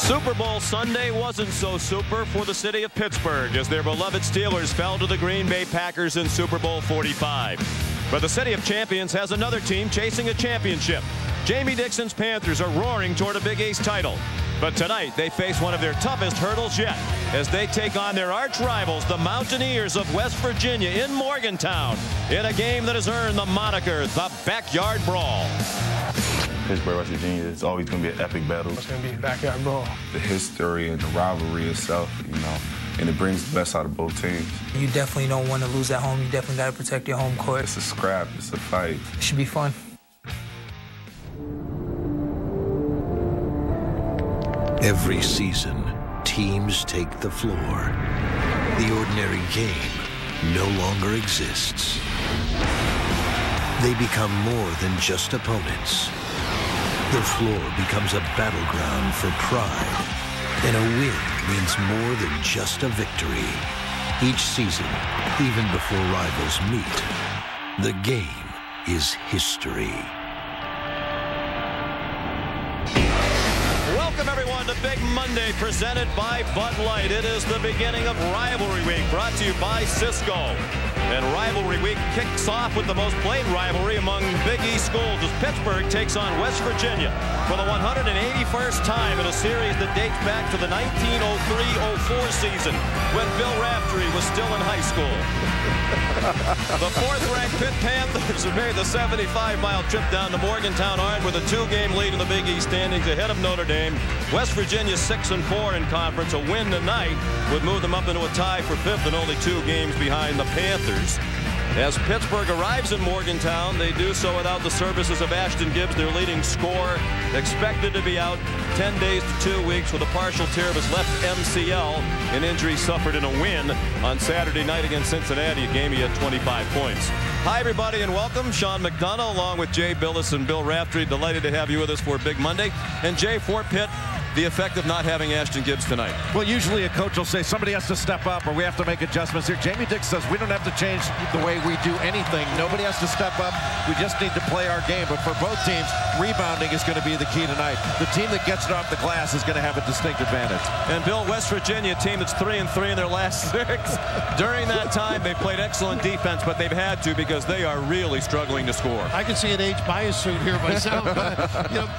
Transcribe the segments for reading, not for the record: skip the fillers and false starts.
Super Bowl Sunday wasn't so super for the city of Pittsburgh as their beloved Steelers fell to the Green Bay Packers in Super Bowl 45. But the city of champions has another team chasing a championship. Jamie Dixon's Panthers are roaring toward a Big East title. But tonight they face one of their toughest hurdles yet as they take on their arch rivals, the Mountaineers of West Virginia in Morgantown, in a game that has earned the moniker the Backyard Brawl. Pittsburgh, West Virginia, it's always going to be an epic battle. It's going to be a backyard brawl. The history and the rivalry itself, and it brings the best out of both teams. You definitely don't want to lose at home. You definitely got to protect your home court. It's a scrap. It's a fight. It should be fun. Every season, teams take the floor. The ordinary game no longer exists. They become more than just opponents. The floor becomes a battleground for pride, and a win means more than just a victory. Each season, even before rivals meet, the game is history. Welcome everyone to Big Monday, presented by Bud Light. It is the beginning of Rivalry Week, brought to you by Cisco. And Rivalry Week kicks off with the most played rivalry among Big East schools as Pittsburgh takes on West Virginia for the 181st time in a series that dates back to the 1903-04 season when Bill Raftery was still in high school. The fourth-ranked Pitt Panthers have made the 75-mile trip down to Morgantown armed with a 2-game lead in the Big East standings ahead of Notre Dame. West Virginia 6-4 in conference. A win tonight would move them up into a tie for 5th and only 2 games behind the Panthers. As Pittsburgh arrives in Morgantown, they do so without the services of Ashton Gibbs, their leading scorer, expected to be out 10 days to 2 weeks with a partial tear of his left MCL, an injury suffered in a win on Saturday night against Cincinnati, a game he had 25 points. Hi, everybody, and welcome. Sean McDonough, along with Jay Billis and Bill Raftery. Delighted to have you with us for Big Monday. And Jay, for Pitt, the effect of not having Ashton Gibbs tonight. Well, usually a coach will say somebody has to step up or we have to make adjustments here. Jamie Dixon says we don't have to change the way we do anything. Nobody has to step up. We just need to play our game. But for both teams, rebounding is going to be the key tonight. The team that gets it off the glass is going to have a distinct advantage. And Bill, West Virginia, a team that's 3-3 in their last 6. During that time, they've played excellent defense, but they've had to because they are really struggling to score. I can see an age bias suit here myself. But,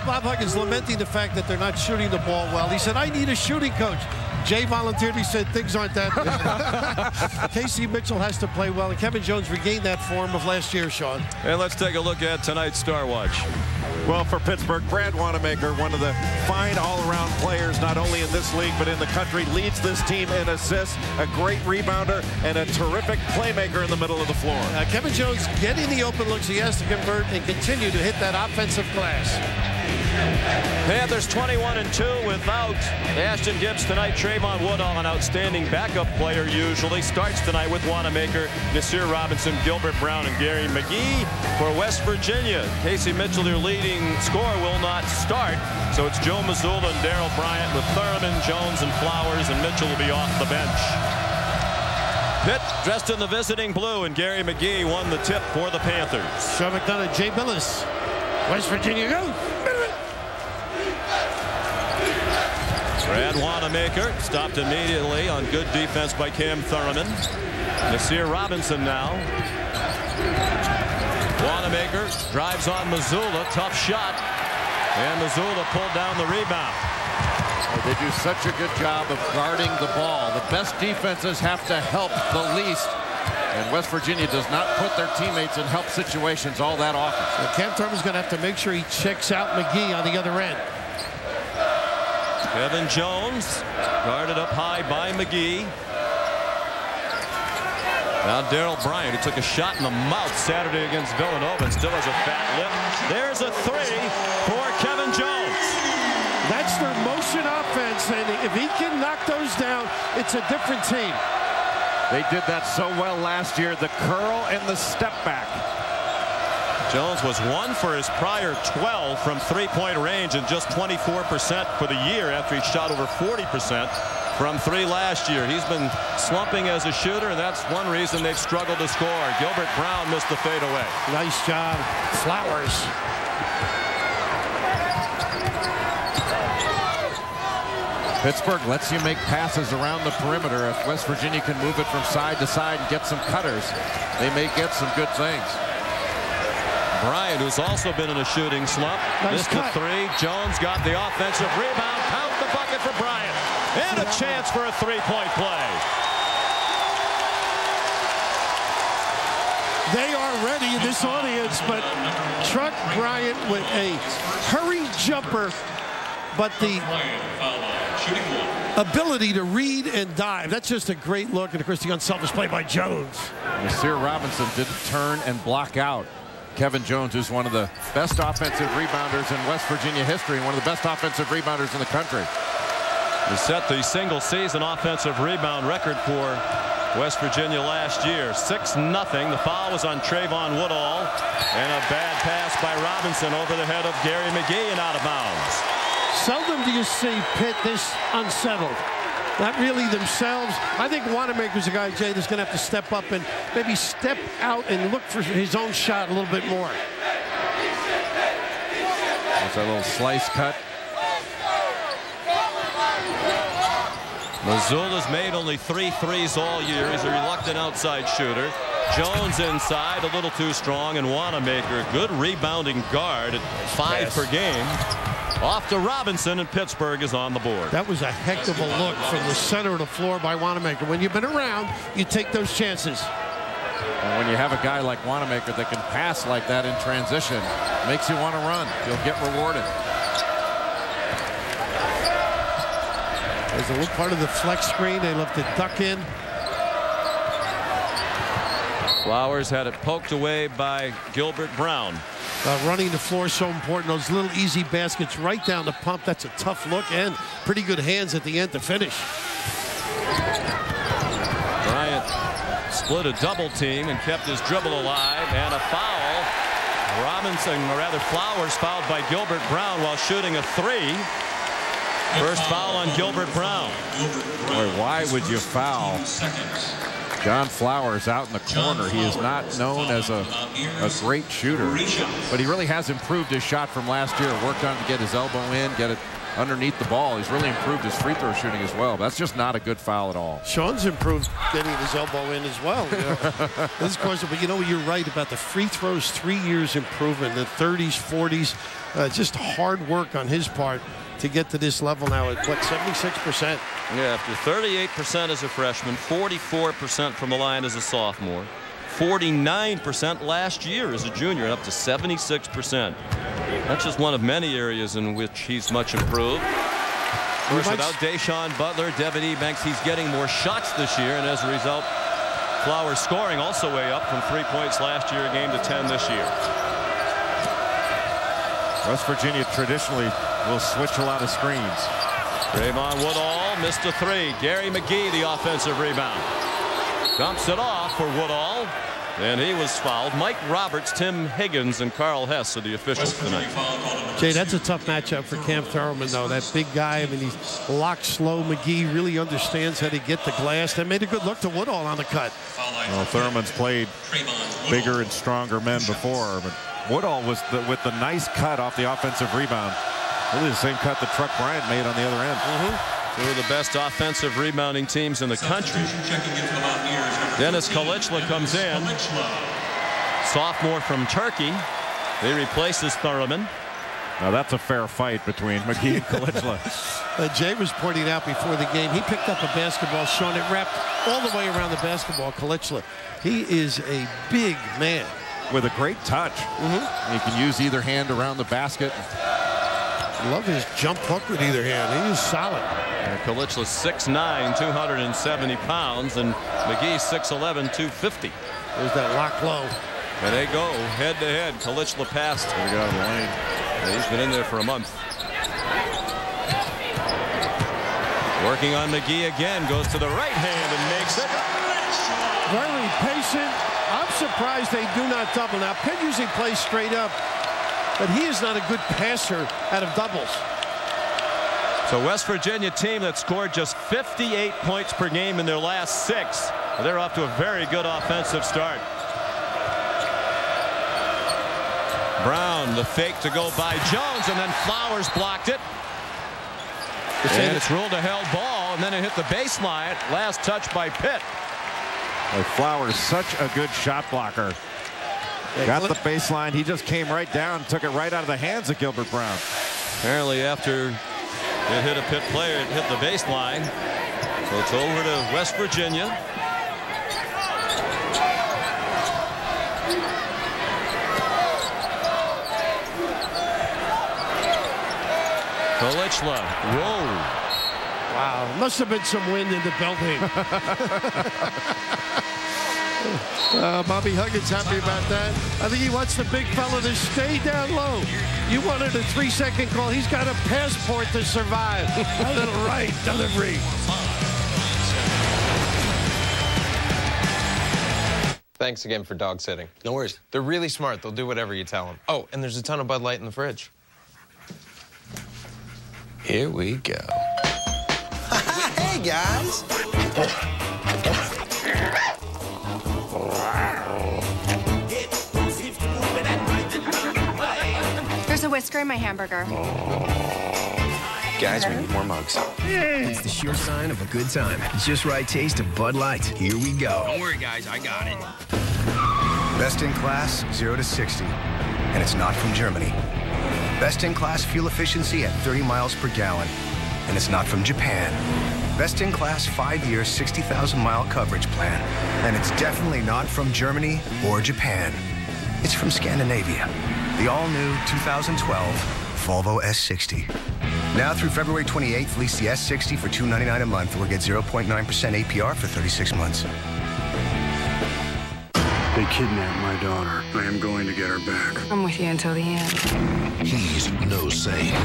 Bob Huggins lamenting the fact that they're not shooting the ball well. He said, I need a shooting coach. Jay volunteered. He said, things aren't that bad. Casey Mitchell has to play well, and Kevin Jones regained that form of last year, Sean. And let's take a look at tonight's Star Watch. Well, for Pittsburgh, Brad Wanamaker, one of the fine all-around players, not only in this league, but in the country, leads this team in assists, a great rebounder, and a terrific playmaker in the middle of the floor. Kevin Jones getting the open looks. He has to convert and continue to hit that offensive glass. Panthers 21-2 without Ashton Gibbs tonight. Trayvon Woodall, an outstanding backup player, usually starts tonight with Wanamaker, Nasir Robinson, Gilbert Brown, and Gary McGee. For West Virginia, Casey Mitchell, their leading scorer, will not start. So it's Joe Mazzulla and Darryl Bryant with Thurman, Jones, and Flowers, and Mitchell will be off the bench. Pitt dressed in the visiting blue, and Gary McGee won the tip for the Panthers. Sean McDonough, Jay Billis. West Virginia goes. Brad Wanamaker stopped immediately on good defense by Cam Thurman. Nasir Robinson now. Wanamaker drives on Mazzulla. Tough shot. And Mazzulla pulled down the rebound. They do such a good job of guarding the ball. The best defenses have to help the least. And West Virginia does not put their teammates in help situations all that often. So Cam Thurman's going to have to make sure he checks out McGee on the other end. Kevin Jones guarded up high by McGee. Now Darryl Bryant, who took a shot in the mouth Saturday against Villanova and still has a fat lip. There's a 3 for Kevin Jones. That's their motion offense, and if he can knock those down, it's a different team. They did that so well last year, the curl and the step back. Jones was 1 for his prior 12 from three-point range and just 24% for the year after he shot over 40% from 3 last year. He's been slumping as a shooter, and that's one reason they've struggled to score. Gilbert Brown missed the fadeaway. Nice job, Flowers. Pittsburgh lets you make passes around the perimeter. If West Virginia can move it from side to side and get some cutters, they may get some good things. Bryant, who's also been in a shooting slump, missed the three. Jones got the offensive rebound. Count the bucket for Bryant. And a chance for a three-point play. They are ready in this audience, but Truck Bryant with a hurry jumper, but the ability to read and dive. That's just a great look. And, of course, the unselfish play by Jones. Nasir Robinson didn't turn and block out Kevin Jones, who's one of the best offensive rebounders in West Virginia history, and one of the best offensive rebounders in the country. He set the single-season offensive rebound record for West Virginia last year. 6-0. The foul was on Trayvon Woodall. And a bad pass by Robinson over the head of Gary McGee and out of bounds. Seldom do you see Pitt this unsettled. Not really themselves. I think Wanamaker's a guy, Jay, that's going to have to step up and maybe step out and look for his own shot a little bit more. There's a little slice cut. Missoula's made only 3 threes all year. He's a reluctant outside shooter. Jones inside, a little too strong, and Wanamaker, good rebounding guard at 5 per game. Off to Robinson, and Pittsburgh is on the board. That was a heck of a look from the center of the floor by Wanamaker. When you've been around, you take those chances. And when you have a guy like Wanamaker that can pass like that in transition, makes you want to run. You'll get rewarded. There's a little part of the flex screen. They love to duck in. Flowers had it poked away by Gilbert Brown. Running the floor is so important. Those little easy baskets right down the pump. That's a tough look, and pretty good hands at the end to finish. Bryant split a double team and kept his dribble alive, and a foul. Robinson, or rather Flowers, fouled by Gilbert Brown while shooting a 3. First foul on Gilbert Brown. Boy, why would you foul John Flowers out in the corner? He is not known as a great shooter, but he really has improved his shot from last year. Worked on to get his elbow in, get it underneath the ball. He's really improved his free throw shooting as well. That's just not a good foul at all. Sean's improved getting his elbow in as well. You know. This question, but you know, you're right about the free throws. 3 years improvement, the 30s, 40s. Just hard work on his part to get to this level now at, what, 76%? Yeah, after 38% as a freshman, 44% from the line as a sophomore, 49% last year as a junior, and up to 76%. That's just one of many areas in which he's much improved. Of course, without Deshaun Butler, Devin Ebanks, he's getting more shots this year, and as a result, Flowers scoring also way up from 3 points last year a game to 10 this year. West Virginia traditionally will switch a lot of screens. Trayvon Woodall missed a 3. Gary McGee, the offensive rebound. Dumps it off for Woodall, and he was fouled. Mike Roberts, Tim Higgins, and Carl Hess are the officials tonight. Jay, that's a tough matchup for Cam Thurman, though. That big guy, I mean, he's locked slow. McGee really understands how to get the glass. They made a good look to Woodall on the cut. Well, Thurman's played bigger and stronger men before, but Woodall was with the nice cut off the offensive rebound. Really the same cut that Truck Bryant made on the other end. Two of the best offensive rebounding teams in the country. Dennis Kalichla comes in. Sophomore from Turkey. He replaces Thurman. Now that's a fair fight between McGee and Kalichla. Jay was pointing out before the game, he picked up a basketball, Sean, it wrapped all the way around the basketball. Kalichla, he is a big man. With a great touch. He can use either hand around the basket. Love his jump hook with either hand. He is solid. Kalichla 6'9", 270 pounds, and McGee 6'11", 250. There's that lock low. And they go head to head. Kalichla passed. There we go, the lane. Yeah, he's been in there for a month. Working on McGee again, goes to the right hand and makes it. Very patient. I'm surprised they do not double. Now, Pitt usually plays straight up, but he is not a good passer out of doubles. So West Virginia team that scored just 58 points per game in their last 6. They're off to a very good offensive start. Brown, the fake to go by Jones, and then Flowers blocked it. And it's ruled a held ball, and then it hit the baseline. Last touch by Pitt. Flowers, such a good shot blocker. Got the baseline. He just came right down, took it right out of the hands of Gilbert Brown. Apparently after it hit a Pitt player, it hit the baseline. So it's over to West Virginia. Kalichla, whoa. Wow, must have been some wind in the building. Bobby Huggins happy about that. I think he wants the big fella to stay down low. You wanted a 3-second call. He's got a passport to survive. A little right delivery. Thanks again for dog sitting. No worries. They're really smart. They'll do whatever you tell them. Oh, and there's a ton of Bud Light in the fridge. Here we go. Hey, guys. There's a whisker in my hamburger. Guys, we need more mugs. It's the sure sign of a good time. It's just right taste of Bud Light. Here we go. Don't worry, guys. I got it. Best in class, 0 to 60. And it's not from Germany. Best in class fuel efficiency at 30 miles per gallon. And it's not from Japan. Best in class 5-year, 60,000-mile coverage plan. And it's definitely not from Germany or Japan. It's from Scandinavia. The all-new 2012 Volvo S60. Now through February 28th, lease the S60 for $299 a month or get 0.9% APR for 36 months. They kidnapped my daughter. I am going to get her back. I'm with you until the end. He's no saint.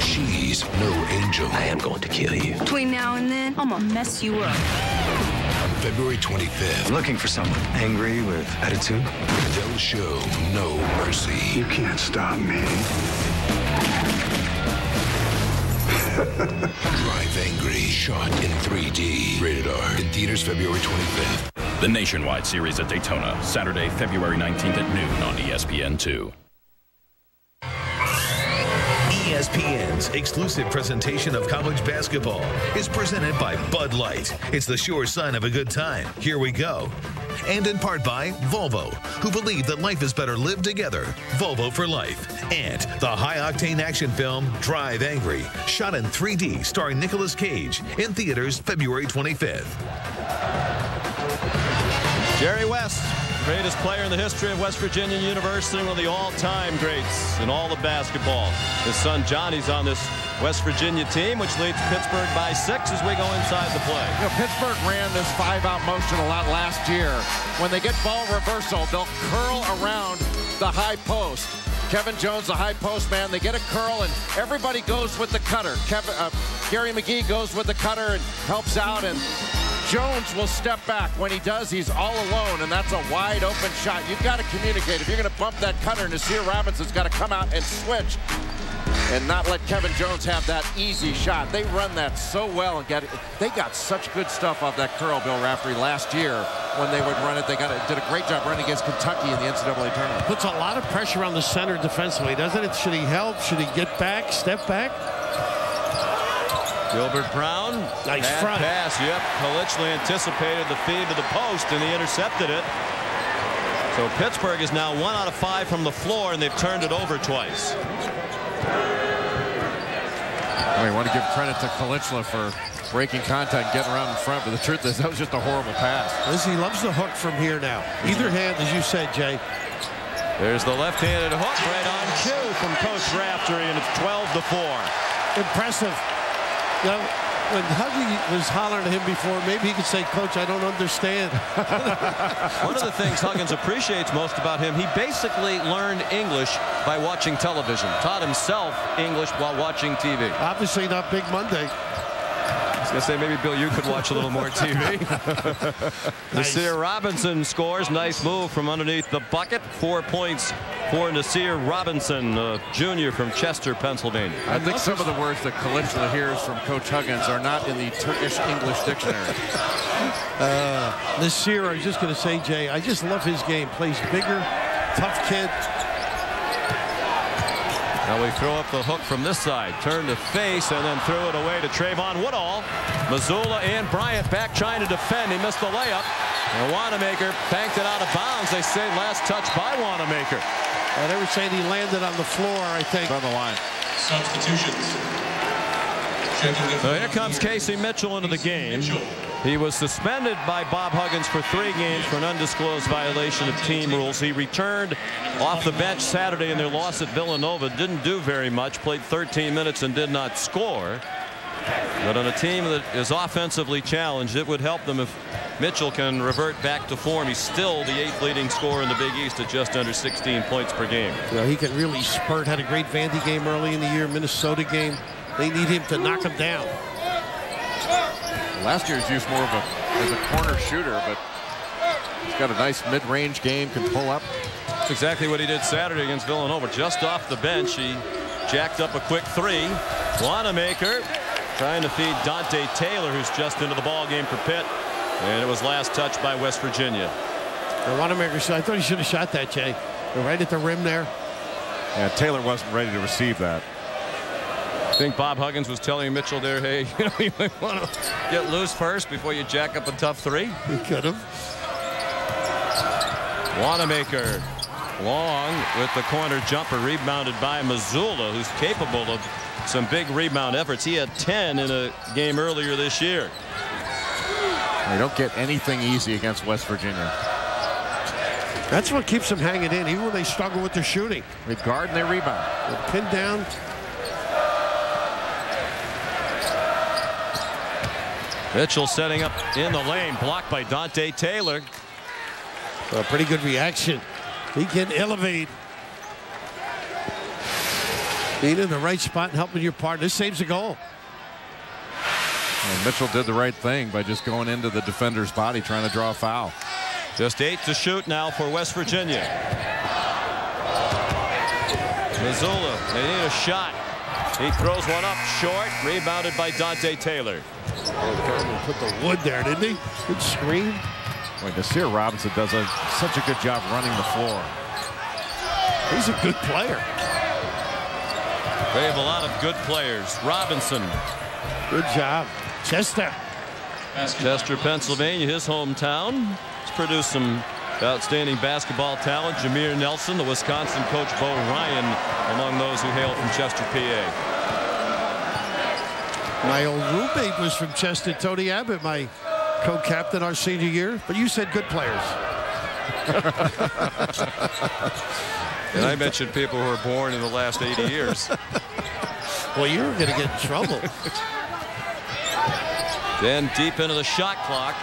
She's no angel. I am going to kill you. Between now and then, I'm gonna mess you up. On February 25th, I'm looking for someone angry with attitude. they'll show no mercy. You can't stop me. Drive Angry, shot in 3D. Rated R. In theaters February 25th. The nationwide series at Daytona, Saturday, February 19th at noon on ESPN2. ESPN's exclusive presentation of college basketball is presented by Bud Light. It's the sure sign of a good time. Here we go. And in part by Volvo, who believe that life is better lived together. Volvo for life. And the high-octane action film Drive Angry, shot in 3D starring Nicolas Cage, in theaters February 25th. Jerry West, greatest player in the history of West Virginia University, one of the all-time greats in all of basketball. His son Johnny's on this West Virginia team, which leads Pittsburgh by 6 as we go inside the play. You know, Pittsburgh ran this 5-out motion a lot last year. When they get ball reversal, they'll curl around the high post. Kevin Jones, the high post man, they get a curl, and everybody goes with the cutter. Gary McGee goes with the cutter and helps out, and Jones will step back. When he does, he's all alone, and that's a wide open shot. You've got to communicate. If you're going to bump that cutter, Nasir Robinson's got to come out and switch and not let Kevin Jones have that easy shot. They run that so well and get it. They got such good stuff off that curl, Bill Raftery, last year when they would run it. They did a great job running against Kentucky in the NCAA tournament. Puts a lot of pressure on the center defensively, doesn't it? Should he help? Should he get back, step back? Gilbert Brown, nice front pass. Yep, Kalichla anticipated the feed to the post, and he intercepted it. So Pittsburgh is now 1 out of 5 from the floor, and they've turned it over twice. We want to give credit to Kalichla for breaking contact and getting around in front, but the truth is that was just a horrible pass. He loves the hook from here now. Either hand, as you said, Jay. There's the left-handed hook right on cue from Coach Raftery, and it's 12-4. Impressive. You know, when Huggy was hollering at him before, maybe he could say, Coach, I don't understand. One of the things Huggins appreciates most about him, he basically learned English by watching television. Taught himself English while watching TV. Obviously not Big Monday. I was going to say, maybe, Bill, you could watch a little more TV. Nice. Nasir Robinson scores. Nice move from underneath the bucket. 4 points for Nasir Robinson, a junior from Chester, Pennsylvania. I think some of the words that Kalichla hears from Coach Huggins are not in the Turkish English dictionary. Nasir, I was just going to say, Jay, I just love his game. Plays bigger, tough kid. Now we throw up the hook from this side. Turn to face and then threw it away to Trayvon Woodall. Missoula and Bryant back trying to defend. He missed the layup. And Wanamaker banked it out of bounds. They say last touch by Wanamaker. They were saying he landed on the floor, I think. On the line. Substitutions. So here comes Casey Mitchell into the game. He was suspended by Bob Huggins for 3 games for an undisclosed violation of team rules. He returned off the bench Saturday in their loss at Villanova. Didn't do very much. Played 13 minutes and did not score. But on a team that is offensively challenged, it would help them if Mitchell can revert back to form. He's still the 8th leading scorer in the Big East at just under 16 points per game. Yeah, he can really spurt. Had a great Vandy game early in the year. Minnesota game. They need him to knock him down. Last year he's used more of as a corner shooter, but he's got a nice mid-range game, can pull up. That's exactly what he did Saturday against Villanova. Just off the bench, he jacked up a quick 3. Wanamaker trying to feed Dante Taylor, who's just into the ball game for Pitt, and it was last touched by West Virginia. Wanamaker, I thought he should have shot that, Jay. Right at the rim there. Yeah, Taylor wasn't ready to receive that. I think Bob Huggins was telling Mitchell there, hey, you might want to get loose first before you jack up a tough 3. He could have. Wanamaker long with the corner jumper, rebounded by Missoula, who's capable of some big rebound efforts. He had 10 in a game earlier this year. They don't get anything easy against West Virginia. That's what keeps them hanging in, even when they struggle with their shooting. They guard and they rebound. They're pinned down. Mitchell setting up in the lane, blocked by Dante Taylor. So a pretty good reaction. He can elevate. Being in the right spot and helping your partner. This saves a goal. And Mitchell did the right thing by just going into the defender's body, trying to draw a foul. Just 8 to shoot now for West Virginia. Missoula, they need a shot. He throws one up short, rebounded by Dante Taylor. Put the wood there, didn't he? Good screen. Boy, Nasir Robinson does such a good job running the floor. He's a good player. They have a lot of good players. Robinson. Good job. Chester. Chester, Pennsylvania, his hometown. He's produced some outstanding basketball talent. Jameer Nelson, the Wisconsin coach Bo Ryan, among those who hail from Chester, PA. My old roommate was from Chester, Tony Abbott, my co-captain our senior year. But you said good players. And I mentioned people who were born in the last 80 years. Well, you were going to get in trouble. Then deep into the shot clock.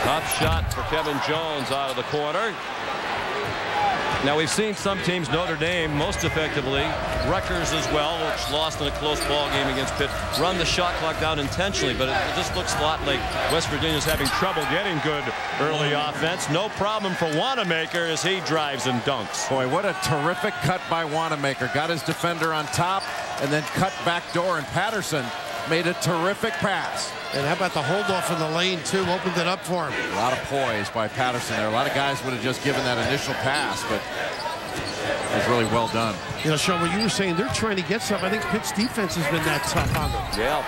Tough shot for Kevin Jones out of the corner. Now we've seen some teams, Notre Dame most effectively, Rutgers as well, which lost in a close ball game against Pitt, run the shot clock down intentionally, but it just looks a lot like West Virginia's having trouble getting good early offense. No problem for Wanamaker as he drives and dunks. Boy, what a terrific cut by Wanamaker. Got his defender on top and then cut back door, and Patterson made a terrific pass. And how about the holdoff in the lane, too? Opened it up for him. A lot of poise by Patterson there. A lot of guys would have just given that initial pass, but it was really well done. You know, Sean, what you were saying, they're trying to get something. I think Pitt's defense has been that tough on them. Yeah.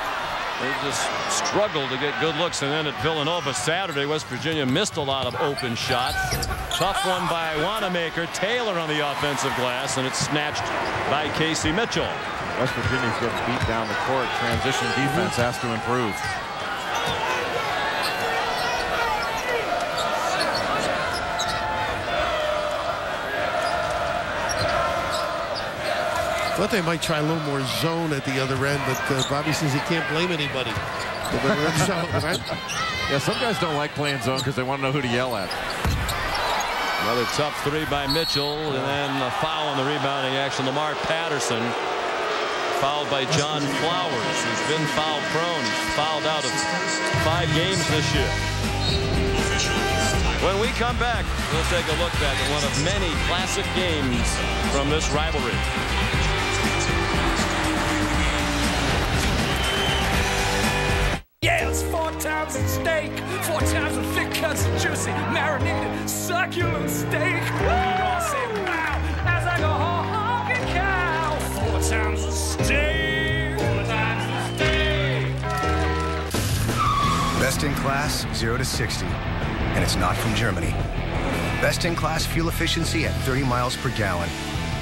They just struggled to get good looks. And then at Villanova Saturday, West Virginia missed a lot of open shots. Tough one by Wanamaker. Taylor on the offensive glass, and it's snatched by Casey Mitchell. West Virginia's getting beat down the court. Transition defense has to improve. Thought they might try a little more zone at the other end, but Bobby says he can't blame anybody. Yeah, some guys don't like playing zone because they want to know who to yell at. Another tough 3 by Mitchell, and then a foul on the rebounding action. Lamar Patterson fouled by John Flowers, who's been foul prone. He's fouled out of 5 games this year. When we come back, we'll take a look back at one of many classic games from this rivalry. Yeah, it's 4 times the steak, 4 times the thick cuts of juicy, marinated, succulent steak. We all say wow. Best in class, 0 to 60. And it's not from Germany. Best in class fuel efficiency at 30 miles per gallon.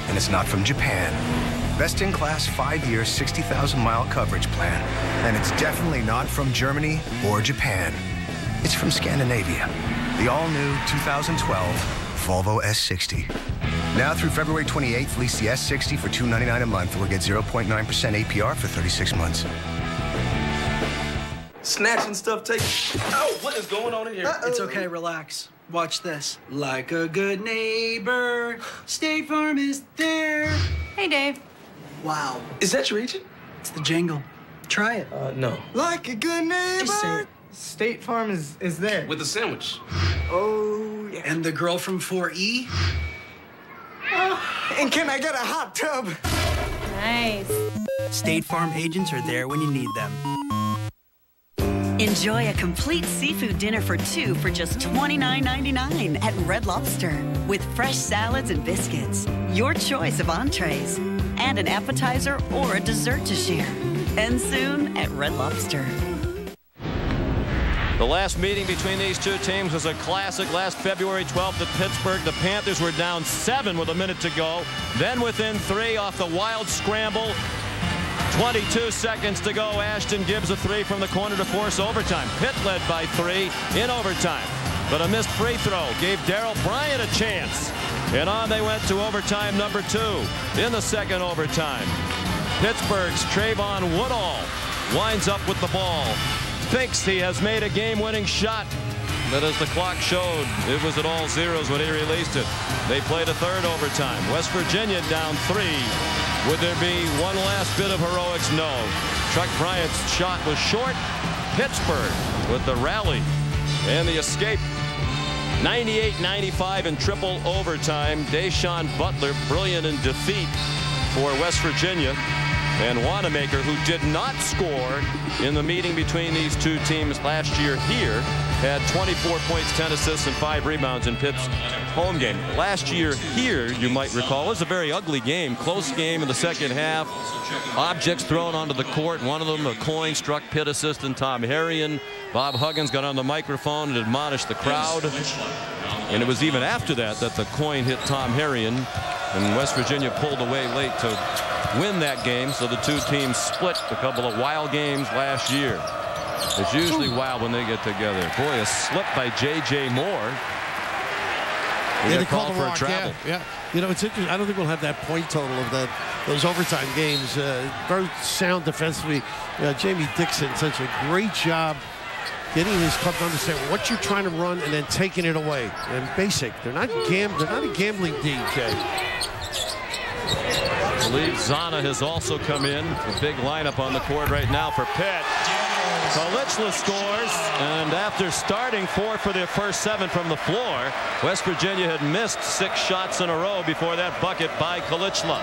And it's not from Japan. Best in class 5-year, 60,000-mile coverage plan. And it's definitely not from Germany or Japan. It's from Scandinavia. The all-new 2012 Volvo S60. Now through February 28th, lease the S60 for $299 a month or get 0.9% APR for 36 months. Snatching stuff, take. Oh, what is going on in here? It's okay, relax. Watch this. Like a good neighbor, State Farm is there. Hey, Dave. Wow. Is that your agent? It's the jingle. Try it. No. Like a good neighbor. Just say it. State Farm is there. With a sandwich. Oh, yeah. And the girl from 4E? And can I get a hot tub? Nice. State Farm agents are there when you need them. Enjoy a complete seafood dinner for two for just $29.99 at Red Lobster. With fresh salads and biscuits, your choice of entrees, and an appetizer or a dessert to share. And soon at Red Lobster. The last meeting between these two teams was a classic last February 12th at Pittsburgh. The Panthers were down 7 with a minute to go. Then within 3 off the wild scramble. 22 seconds to go. Ashton Gibbs a 3 from the corner to force overtime. Pitt led by 3 in overtime. But a missed free throw gave Darryl Bryant a chance. And on they went to overtime number 2 in the second overtime. Pittsburgh's Trayvon Woodall winds up with the ball. Thinks he has made a game-winning shot. But as the clock showed, it was at all zeros when he released it. They played a third overtime. West Virginia down 3. Would there be one last bit of heroics? No. Chuck Bryant's shot was short. Pittsburgh with the rally and the escape. 98-95 in triple overtime. Deshaun Butler brilliant in defeat for West Virginia. And Wanamaker, who did not score in the meeting between these two teams last year here, had 24 points, 10 assists, and 5 rebounds in Pitt's home game. Last year here, you might recall, was a very ugly game. Close game in the second half. Objects thrown onto the court. One of them, a coin, struck Pitt assistant Tom Harrion. Bob Huggins got on the microphone and admonished the crowd. And it was even after that that the coin hit Tom Harrion. And West Virginia pulled away late to win that game, so the two teams split a couple of wild games last year. It's usually wild when they get together. Boy, a slip by J.J. Moore. They called for a travel. Yeah. You know, it's interesting. I don't think we'll have that point total of those overtime games. Very sound defensively. Jamie Dixon, such a great job getting his club to understand what you're trying to run and then taking it away. And basic. They're not a gambling DJ. I believe Zana has also come in. A big lineup on the court right now for Pitt. Kalichla scores, and after starting 4 for their first 7 from the floor, West Virginia had missed 6 shots in a row before that bucket by Kalichla.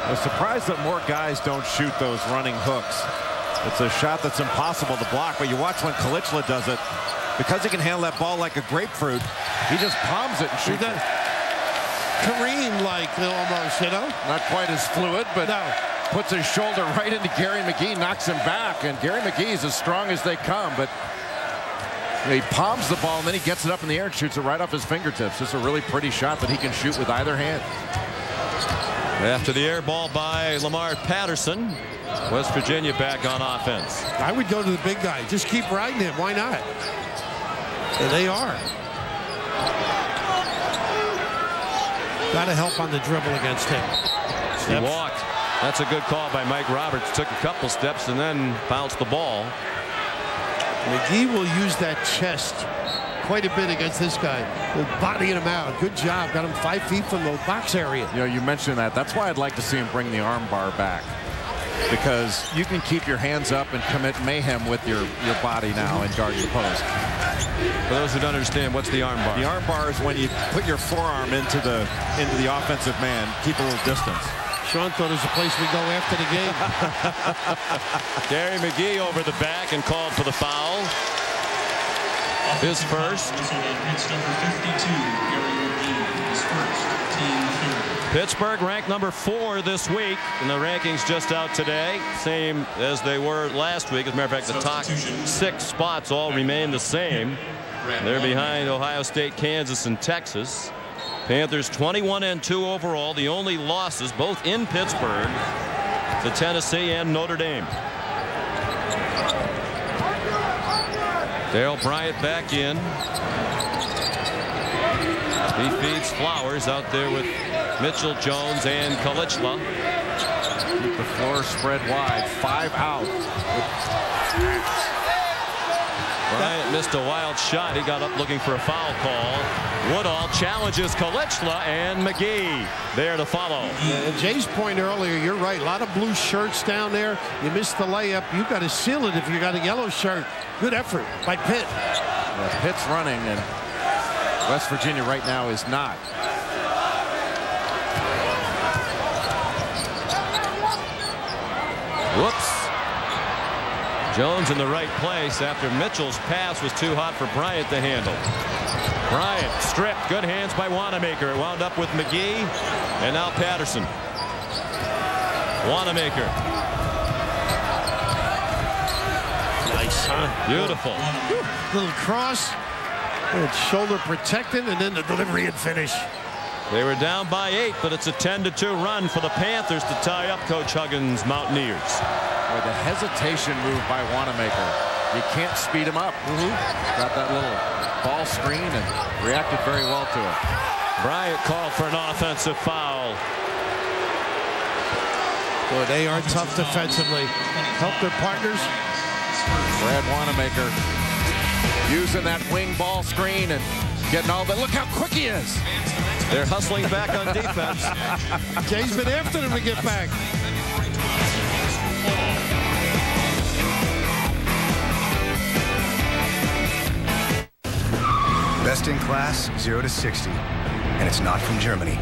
I'm surprised that more guys don't shoot those running hooks. It's a shot that's impossible to block, but you watch when Kalichla does it, because he can handle that ball like a grapefruit, he just palms it and shoots it. Kareem-like almost, you know? Not quite as fluid, but puts his shoulder right into Gary McGee, knocks him back, and Gary McGee is as strong as they come, but he palms the ball, and then he gets it up in the air and shoots it right off his fingertips. It's a really pretty shot that he can shoot with either hand. After the air ball by Lamar Patterson, West Virginia back on offense. I would go to the big guy. Just keep riding him. Why not? And they are. Got to help on the dribble against him. He walked. That's a good call by Mike Roberts. Took a couple steps and then bounced the ball. McGee will use that chest quite a bit against this guy. Bodying him out. Good job. Got him 5 feet from the box area. You know, you mentioned that. That's why I'd like to see him bring the arm bar back. Because you can keep your hands up and commit mayhem with your body now and guard the post. For those who don't understand, what's the arm bar? The arm bar is when you put your forearm into the offensive man, keep a little distance. Sean thought it was a place we go after the game. Gary McGee over the back and called for the foul. His first. It's number 52, Gary McGee, his first, team third. Pittsburgh ranked number 4 this week, and the rankings just out today, same as they were last week. As a matter of fact, the top 6 spots all remain the same. They're behind Ohio State, Kansas, and Texas. Panthers 21-2 overall. The only losses, both in Pittsburgh, to Tennessee and Notre Dame. Dale Bryant back in. He feeds Flowers out there with Mitchell, Jones, and Kalichla. Keep the floor spread wide. 5 out. Bryant missed a wild shot. He got up looking for a foul call. Woodall challenges Kalichla, and McGee there to follow. Yeah, Jay's point earlier, you're right. A lot of blue shirts down there. You missed the layup. You've got to seal it if you got a yellow shirt. Good effort by Pitt. Yeah, Pitt's running, and West Virginia right now is not. Whoops. Jones in the right place after Mitchell's pass was too hot for Bryant to handle. Bryant stripped. Good hands by Wanamaker. It wound up with McGee, and now Patterson. Wanamaker. Nice, huh? Beautiful. Little cross. Good shoulder protected, and then the delivery and finish. They were down by 8, but it's a 10-2 run for the Panthers to tie up Coach Huggins' Mountaineers. With a hesitation move by Wanamaker. You can't speed him up. Got that little ball screen and reacted very well to it. Bryant called for an offensive foul. Boy, they are tough defensively. Help their partners. Brad Wanamaker using that wing ball screen and getting all that. Look how quick he is. They're hustling back on defense. Jay's been after them to get back. Best in class, 0 to 60. And it's not from Germany.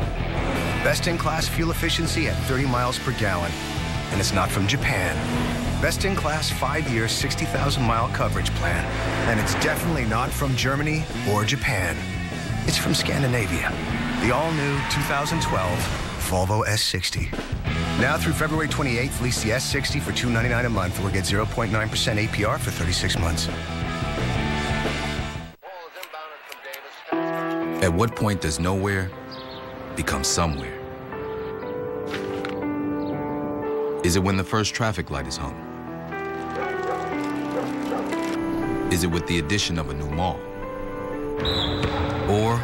Best in class fuel efficiency at 30 miles per gallon. And it's not from Japan. Best in class 5-year, 60,000-mile coverage plan. And it's definitely not from Germany or Japan. It's from Scandinavia. The all-new 2012 Volvo S60. Now through February 28th, lease the S60 for $299 a month or get 0.9% APR for 36 months. At what point does nowhere become somewhere? Is it when the first traffic light is hung? Is it with the addition of a new mall? Or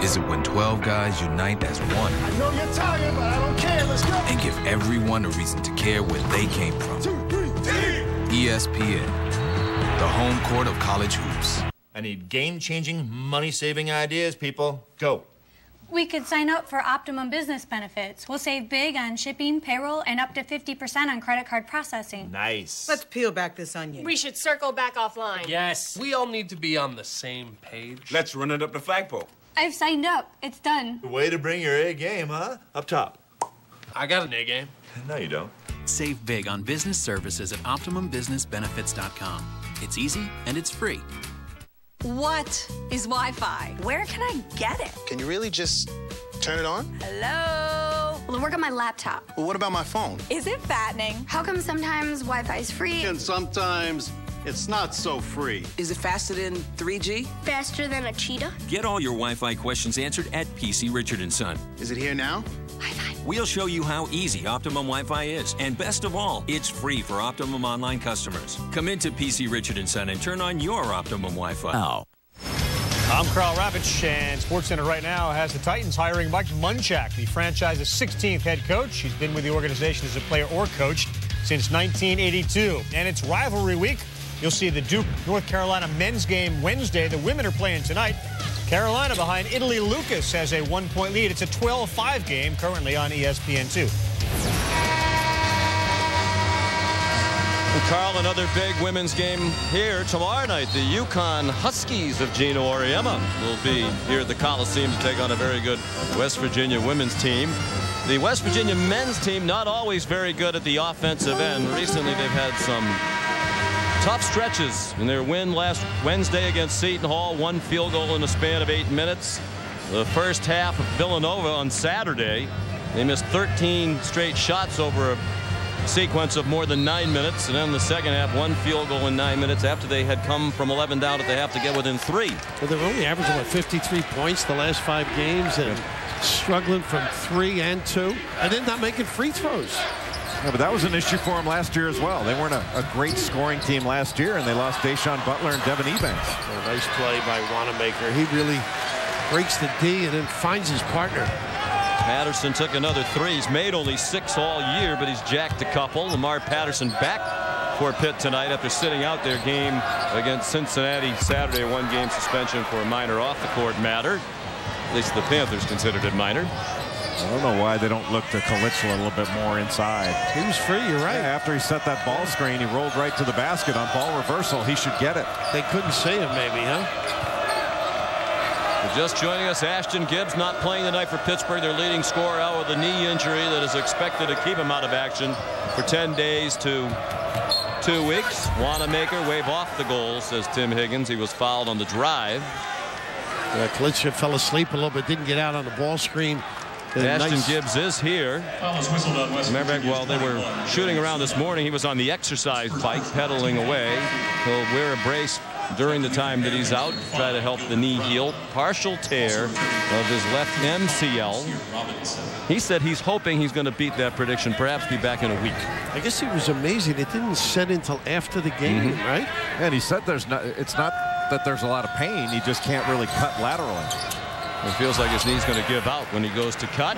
is it when 12 guys unite as one? I know you're tired, but I don't care. Let's go. And give everyone a reason to care where they came from. 2, 3, ESPN, the home court of college hoops. I need game-changing, money-saving ideas, people. Go. We could sign up for Optimum Business Benefits. We'll save big on shipping, payroll, and up to 50% on credit card processing. Nice. Let's peel back this onion. We should circle back offline. Yes. We all need to be on the same page. Let's run it up the flagpole. I've signed up. It's done. Way to bring your A game, huh? Up top. I got an A game. No, you don't. Save big on business services at OptimumBusinessBenefits.com. It's easy and it's free. What is Wi-Fi? Where can I get it? Can you really just turn it on? Hello? Will it work on my laptop? Well, what about my phone? Is it fattening? How come sometimes Wi-Fi is free? And sometimes it's not so free. Is it faster than 3G? Faster than a cheetah? Get all your Wi-Fi questions answered at PC Richard & Son. Is it here now? We'll show you how easy Optimum Wi-Fi is. And best of all, it's free for Optimum Online customers. Come into PC Richard & Son and turn on your Optimum Wi-Fi. I'm Carl Ravitch, and SportsCenter right now has the Titans hiring Mike Munchak, the franchise's 16th head coach. He's been with the organization as a player or coach since 1982. And it's rivalry week. You'll see the Duke-North Carolina men's game Wednesday. The women are playing tonight. Carolina behind Italy. Lucas has a 1-point lead. It's a 12-5 game currently on ESPN2. And Carl, another big women's game here tomorrow night. The UConn Huskies of Gino Auriemma will be here at the Coliseum to take on a very good West Virginia women's team. The West Virginia men's team not always very good at the offensive end. Recently they've had some tough stretches in their win last Wednesday against Seton Hall. 1 field goal in a span of 8 minutes. The first half of Villanova on Saturday. They missed 13 straight shots over a sequence of more than 9 minutes, and then in the second half, 1 field goal in 9 minutes after they had come from 11 down at the half to get within 3. Well, they're only averaging about 53 points the last 5 games, and struggling from 3 and 2, and then not making free throws. Yeah, but that was an issue for them last year as well. They weren't a great scoring team last year, and they lost Deshaun Butler and Devin Ebanks. A nice play by Wanamaker. He really breaks the D and then finds his partner. Patterson took another 3. He's made only 6 all year, but he's jacked a couple. Lamar Patterson back for Pitt tonight after sitting out their game against Cincinnati Saturday, a 1-game suspension for a minor off-the-court matter. At least the Panthers considered it minor. I don't know why they don't look to Kalichla a little bit more inside. He was free, you're right. Yeah, after he set that ball screen, he rolled right to the basket on ball reversal. He should get it. They couldn't see him, maybe, huh? Just joining us, Ashton Gibbs not playing tonight for Pittsburgh, their leading scorer, out with a knee injury that is expected to keep him out of action for 10 days to 2 weeks. Wanamaker wave off the goal, says Tim Higgins. He was fouled on the drive. Kalichla fell asleep a little bit, didn't get out on the ball screen. Ashton Gibbs is here. Remember, well, they were shooting around this morning. He was on the exercise bike pedaling away. He'll wear a brace during the time that he's out, try to help the knee heal. Partial tear of his left MCL. He said he's hoping he's going to beat that prediction, perhaps be back in a week. I guess it was amazing. It didn't set until after the game, right? And he said it's not that there's a lot of pain. He just can't really cut laterally. It feels like his knee's going to give out when he goes to cut.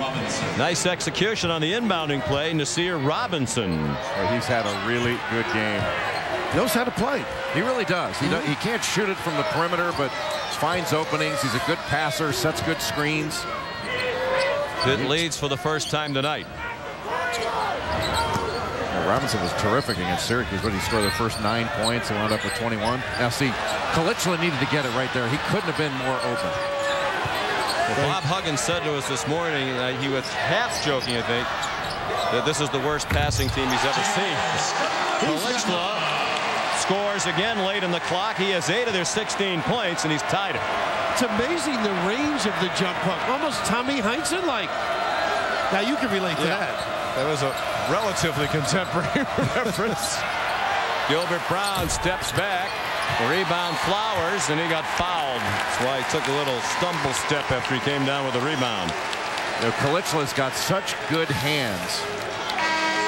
Nice execution on the inbounding play. Nasir Robinson. He's had a really good game. He knows how to play. He really does. He can't shoot it from the perimeter, but finds openings. He's a good passer, sets good screens. Pitt leads for the first time tonight. Robinson was terrific against Syracuse, but he scored their first 9 points and wound up with 21. Now, see, Kalichla needed to get it right there. He couldn't have been more open. Well, Bob Huggins said to us this morning, he was half joking, I think, that this is the worst passing team he's ever seen. Kalichla scores again late in the clock. He has 8 of their 16 points, and he's tied it. It's amazing the range of the jump hook. Almost Tommy Heinsohn-like. Now, you can relate to that. That was a relatively contemporary reference. Gilbert Brown steps back. The rebound Flowers, and he got fouled. That's why he took a little stumble step after he came down with the rebound. Kalichla's got such good hands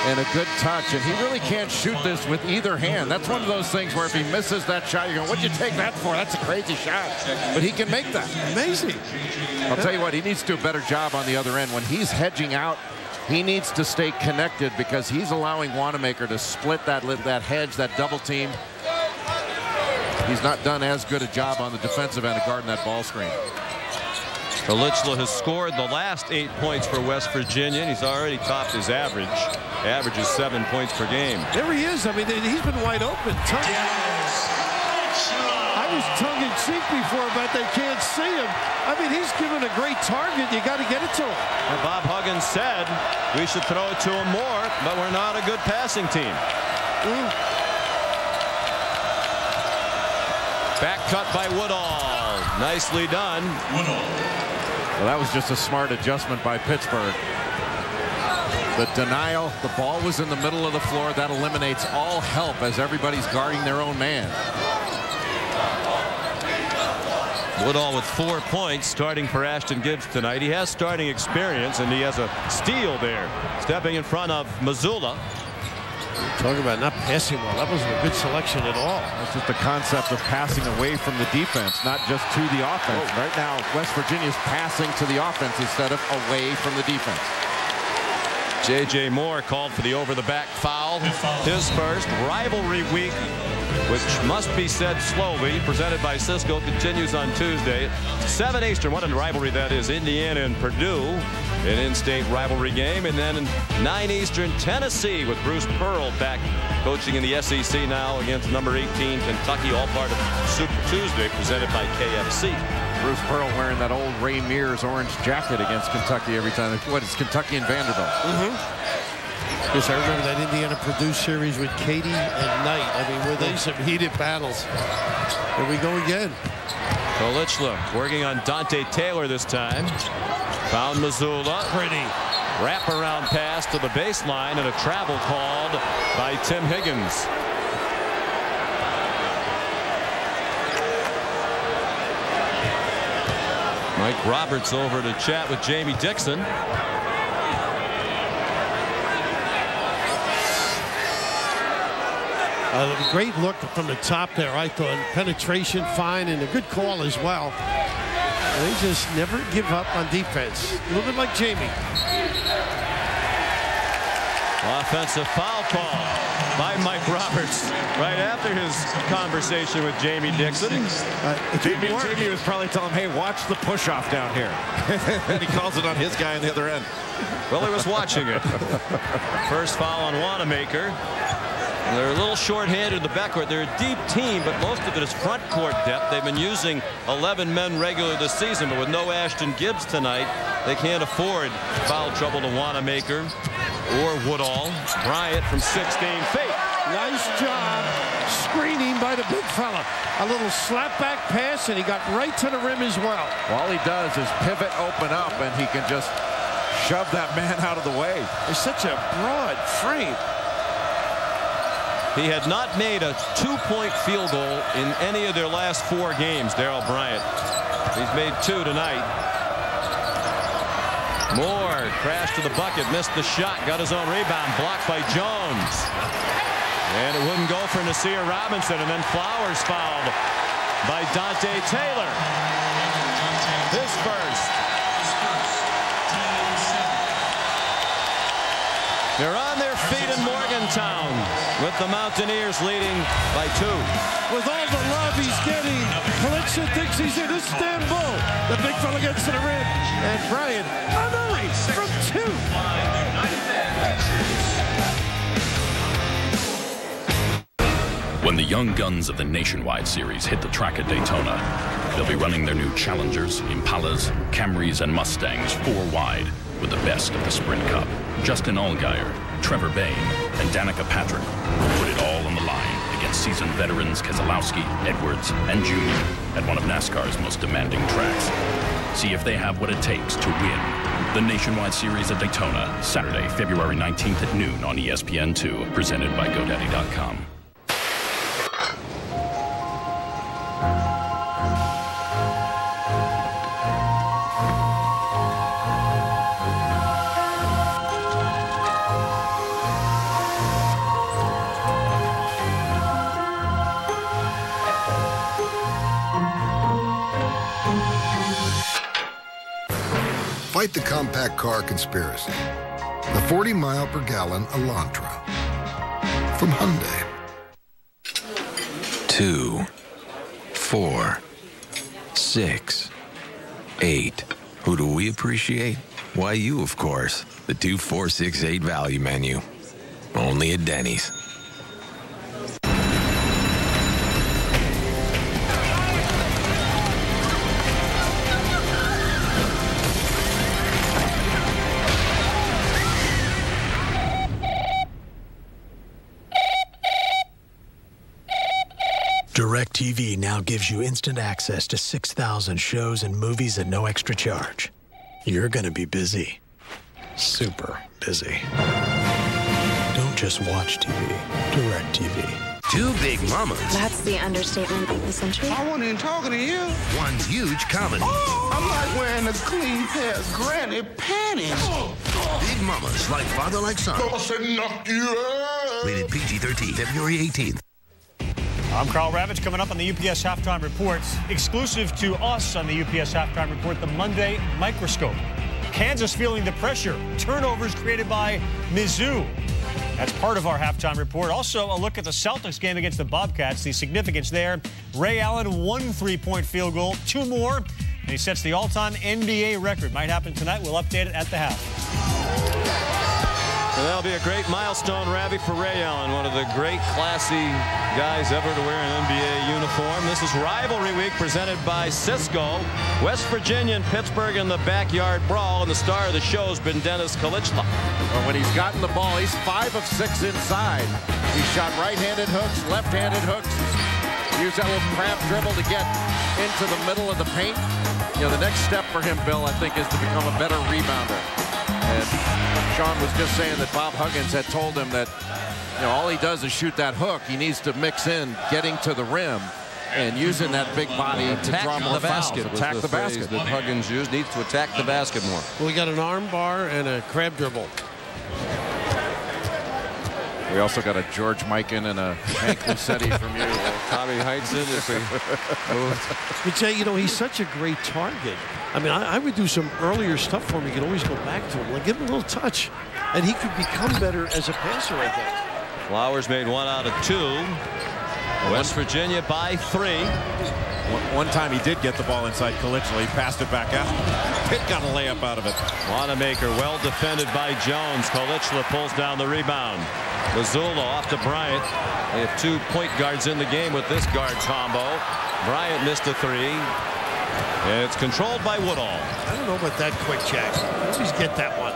and a good touch, and he really can't shoot this with either hand. That's one of those things where if he misses that shot, you're going, what'd you take that for? That's a crazy shot. But he can make that. Amazing. I'll tell you what, he needs to do a better job on the other end. When he's hedging out, he needs to stay connected because he's allowing Wanamaker to split that hedge, that double team. He's not done as good a job on the defensive end of guarding that ball screen. Kalichla has scored the last 8 points for West Virginia, and he's already topped his average. Average is 7 points per game. There he is. I mean, he's been wide open. I was tongue-in-cheek before about they can't see him. I mean, he's given a great target. You got to get it to him. And Bob Huggins said we should throw it to him more, but we're not a good passing team. Back cut by Woodall. Nicely done. Well, that was just a smart adjustment by Pittsburgh. The denial, the ball was in the middle of the floor. That eliminates all help as everybody's guarding their own man. Woodall with 4 points starting for Ashton Gibbs tonight. He has starting experience, and he has a steal there. Stepping in front of Missoula. Talking about not passing well. That wasn't a good selection at all. That's just the concept of passing away from the defense, not just to the offense. Right now, West Virginia's passing to the offense instead of away from the defense. J.J. Moore called for the over-the-back foul. His first. Rivalry week, which must be said slowly, presented by Cisco, continues on Tuesday. 7 Eastern, what a rivalry that is. Indiana and Purdue, an in-state rivalry game. And then 9 Eastern, Tennessee, with Bruce Pearl back coaching in the SEC now against number 18, Kentucky, all part of Super Tuesday, presented by KFC. Bruce Pearl wearing that old Ray Mears orange jacket against Kentucky every time. What, it's Kentucky and Vanderbilt. Yes, I remember that Indiana-Purdue series with Katie and Knight. I mean, were they some heated battles? Here we go again. Kalichla working on Dante Taylor this time. Found Missoula. Pretty. Wraparound pass to the baseline and a travel called by Tim Higgins. Mike Roberts over to chat with Jamie Dixon. A great look from the top there, I thought. Penetration fine and a good call as well. They just never give up on defense. A little bit like Jamie. Offensive foul call by Mike Roberts right after his conversation with Jamie Dixon. Jamie was probably telling him, hey, watch the push-off down here. And he calls it on his guy on the other end. Well, he was watching it. First foul on Wanamaker. They're a little short-handed in the backcourt. They're a deep team, but most of it is front court depth. They've been using 11 men regularly this season, but with no Ashton Gibbs tonight, they can't afford foul trouble to Wanamaker or Woodall. Bryant from 16 feet. Nice job screening by the big fella. A little slap back pass, and he got right to the rim as well. All he does is pivot, open up, and he can just shove that man out of the way. It's such a broad frame. He had not made a 2-point field goal in any of their last 4 games, Darrell Bryant. He's made 2 tonight. Moore crashed to the bucket, missed the shot, got his own rebound, blocked by Jones. And it wouldn't go for Nasir Robinson, and then Flowers fouled by Dante Taylor. His first. They're on their feet in Morgantown with the Mountaineers leading by 2. With all the love he's getting, Kalitsa thinks he's in Istanbul. The big fella gets to the rim, and Bryant from 2. When the young guns of the Nationwide Series hit the track at Daytona, they'll be running their new Challengers, Impalas, Camrys, and Mustangs 4 wide with the best of the Sprint Cup. Justin Allgaier, Trevor Bayne, and Danica Patrick will put it all on the line against seasoned veterans Keselowski, Edwards, and Junior at one of NASCAR's most demanding tracks. See if they have what it takes to win the Nationwide Series at Daytona, Saturday, February 19th at noon on ESPN2, presented by GoDaddy.com. Fight the compact car conspiracy. The 40-mile-per-gallon Elantra from Hyundai. 2, 4, 6, 8. Who do we appreciate? Why, you, of course. The 2, 4, 6, 8 value menu. Only at Denny's. DirecTV now gives you instant access to 6,000 shows and movies at no extra charge. You're going to be busy. Super busy. Don't just watch TV. DirecTV. 2 big mamas. That's the understatement of the century. I wasn't even talking to you. 1 huge comedy. Oh, I'm like wearing a clean pair of granny panties. Big mamas like father like son. Rated PG-13, February 18th. I'm Carl Ravitch. Coming up on the UPS Halftime Report, exclusive to us on the UPS Halftime Report, the Monday Microscope. Kansas feeling the pressure. Turnovers created by Mizzou. That's part of our Halftime Report. Also, a look at the Celtics game against the Bobcats, the significance there. Ray Allen, 1 3-point field goal, 2 more, and he sets the all-time NBA record. Might happen tonight. We'll update it at the half. And that'll be a great milestone, Ravi, for Ray Allen, one of the great classy guys ever to wear an NBA uniform. This is Rivalry Week presented by Cisco. West Virginia and Pittsburgh in the backyard brawl, and the star of the show has been Dennis Kalichla. Well, when he's gotten the ball, he's 5 of 6 inside. He's shot right-handed hooks, left-handed hooks. Use that little crab dribble to get into the middle of the paint. You know, the next step for him, Bill, I think, is to become a better rebounder. And Sean was just saying that Bob Huggins had told him that, you know, all he does is shoot that hook. He needs to mix in getting to the rim and using that big body to draw more fouls. Attack the basket. That Huggins used. Needs to attack the basket more. Well, we got an arm bar and a crab dribble. We also got a George Mikan and a Hank Lucetti from you. Tommy Heinsohn if we moved. But Jay, you know, he's such a great target. I mean, I would do some earlier stuff for him. You could always go back to him. Like, give him a little touch. And he could become better as a passer, I think. Flowers made 1 out of 2. West Virginia by 3. One time he did get the ball inside Kalichla. He passed it back out. Pitt got a layup out of it. Wanamaker well defended by Jones. Kalichla pulls down the rebound. Mazzulla off to Bryant. They have 2 point guards in the game with this guard combo. Bryant missed a 3. And it's controlled by Woodall. I don't know about that quick, Jack. Always get that one.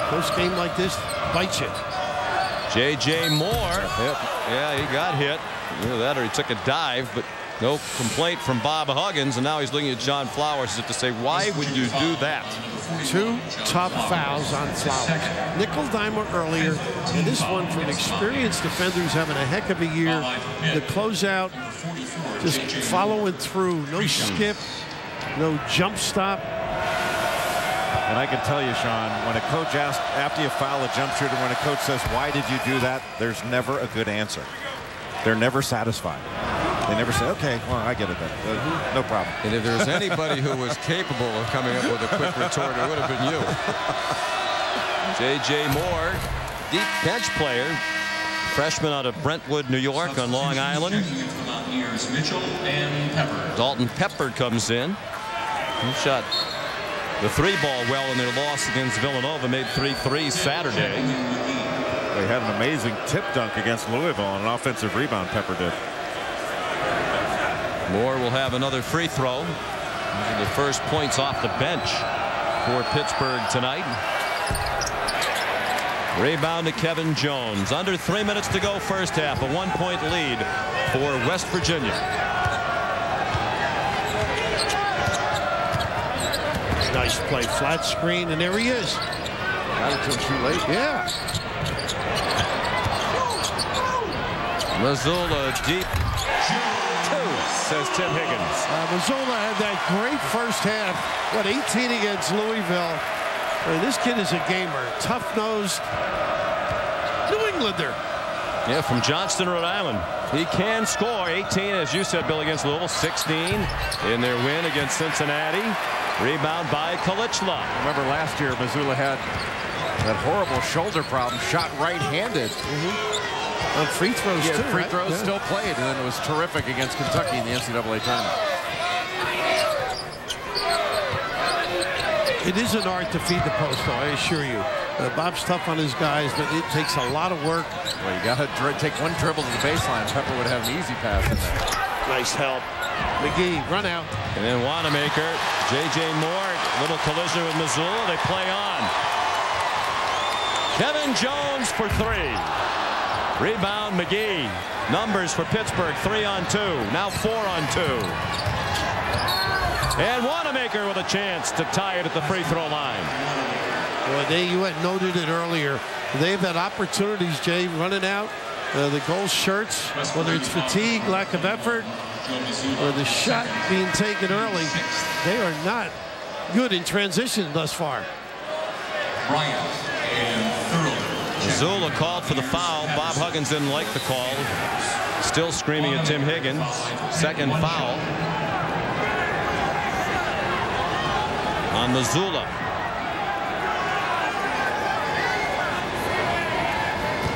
Close game like this bites you. J.J. Moore. Yep. Yeah, he got hit. Either that or he took a dive, but no complaint from Bob Huggins. And now he's looking at John Flowers as if to say, why would you do that? 2 tough fouls on Flowers. Nickel dimer earlier, and this one from experienced defenders having a heck of a year. The closeout, just following through. No skip, no jump stop. And I can tell you, Sean, when a coach asks, after you foul a jump shooter, when a coach says, why did you do that? There's never a good answer. They're never satisfied. They never say, okay, well, I get it then. No problem. And if there was anybody who was capable of coming up with a quick retort, it would have been you. J.J. Moore, deep bench player, freshman out of Brentwood, New York on Long Island. Dalton Pepper comes in. He shot the 3-ball well in their loss against Villanova, made 3 threes Saturday. They had an amazing tip dunk against Louisville on an offensive rebound, Pepper did. Moore will have another free throw. These are the first points off the bench for Pittsburgh tonight. Rebound to Kevin Jones. Under 3 minutes to go first half. A 1-point lead for West Virginia. Nice play. Flat screen, and there he is. Got it to him too late. Yeah. Mazzulla deep. 2, says Tim Higgins. Mazzulla had that great first half. What, 18 against Louisville. I mean, this kid is a gamer. Tough-nosed New Englander. Yeah, from Johnston, Rhode Island. He can score. 18, as you said, Bill, against Louisville. 16 in their win against Cincinnati. Rebound by Kalichla. Remember last year, Mazzulla had that horrible shoulder problem, shot right-handed. On free throws, too, free right? throws still played, and then it was terrific against Kentucky in the NCAA tournament. It is an art to feed the post, though, I assure you. Bob's tough on his guys, but it takes a lot of work. Well, you got to take one dribble to the baseline. Pepper would have an easy pass in there. Nice help. McGee, run out. And then Wanamaker, J.J. Moore, little collision with Mazzulla. They play on. Kevin Jones for 3. Rebound, McGee. Numbers for Pittsburgh, 3 on 2. Now 4 on 2. And Wanamaker with a chance to tie it at the free throw line. Well, you had noted it earlier. They've had opportunities, Jay, running out. The goal shirts, whether it's fatigue, lack of effort, or the shot being taken early, they are not good in transition thus far. Mazzulla called for the foul. Bob Huggins didn't like the call. Still screaming at Tim Higgins. Second foul on Mazzulla.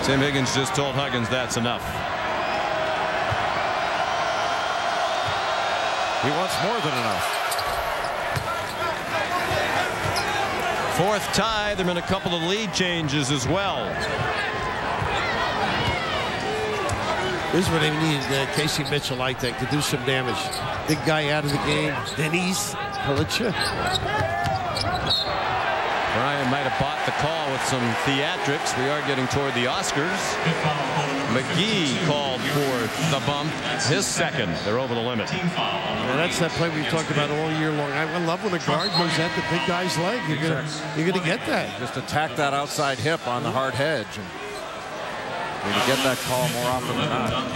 Tim Higgins just told Huggins that's enough. He wants more than enough. 4th tie. There have been a couple of lead changes as well. This is what they need, Casey Mitchell, I think, to do some damage. Big guy out of the game. Denise Kalichla. Brian might have bought the call with some theatrics. We are getting toward the Oscars. McGee called for the bump. His second. They're over the limit. And that's that play we've talked about all year long. I love when a guard moves at the big guy's leg. You're gonna get that. Just attack that outside hip on the hard hedge. And you're gonna get that call more often than not.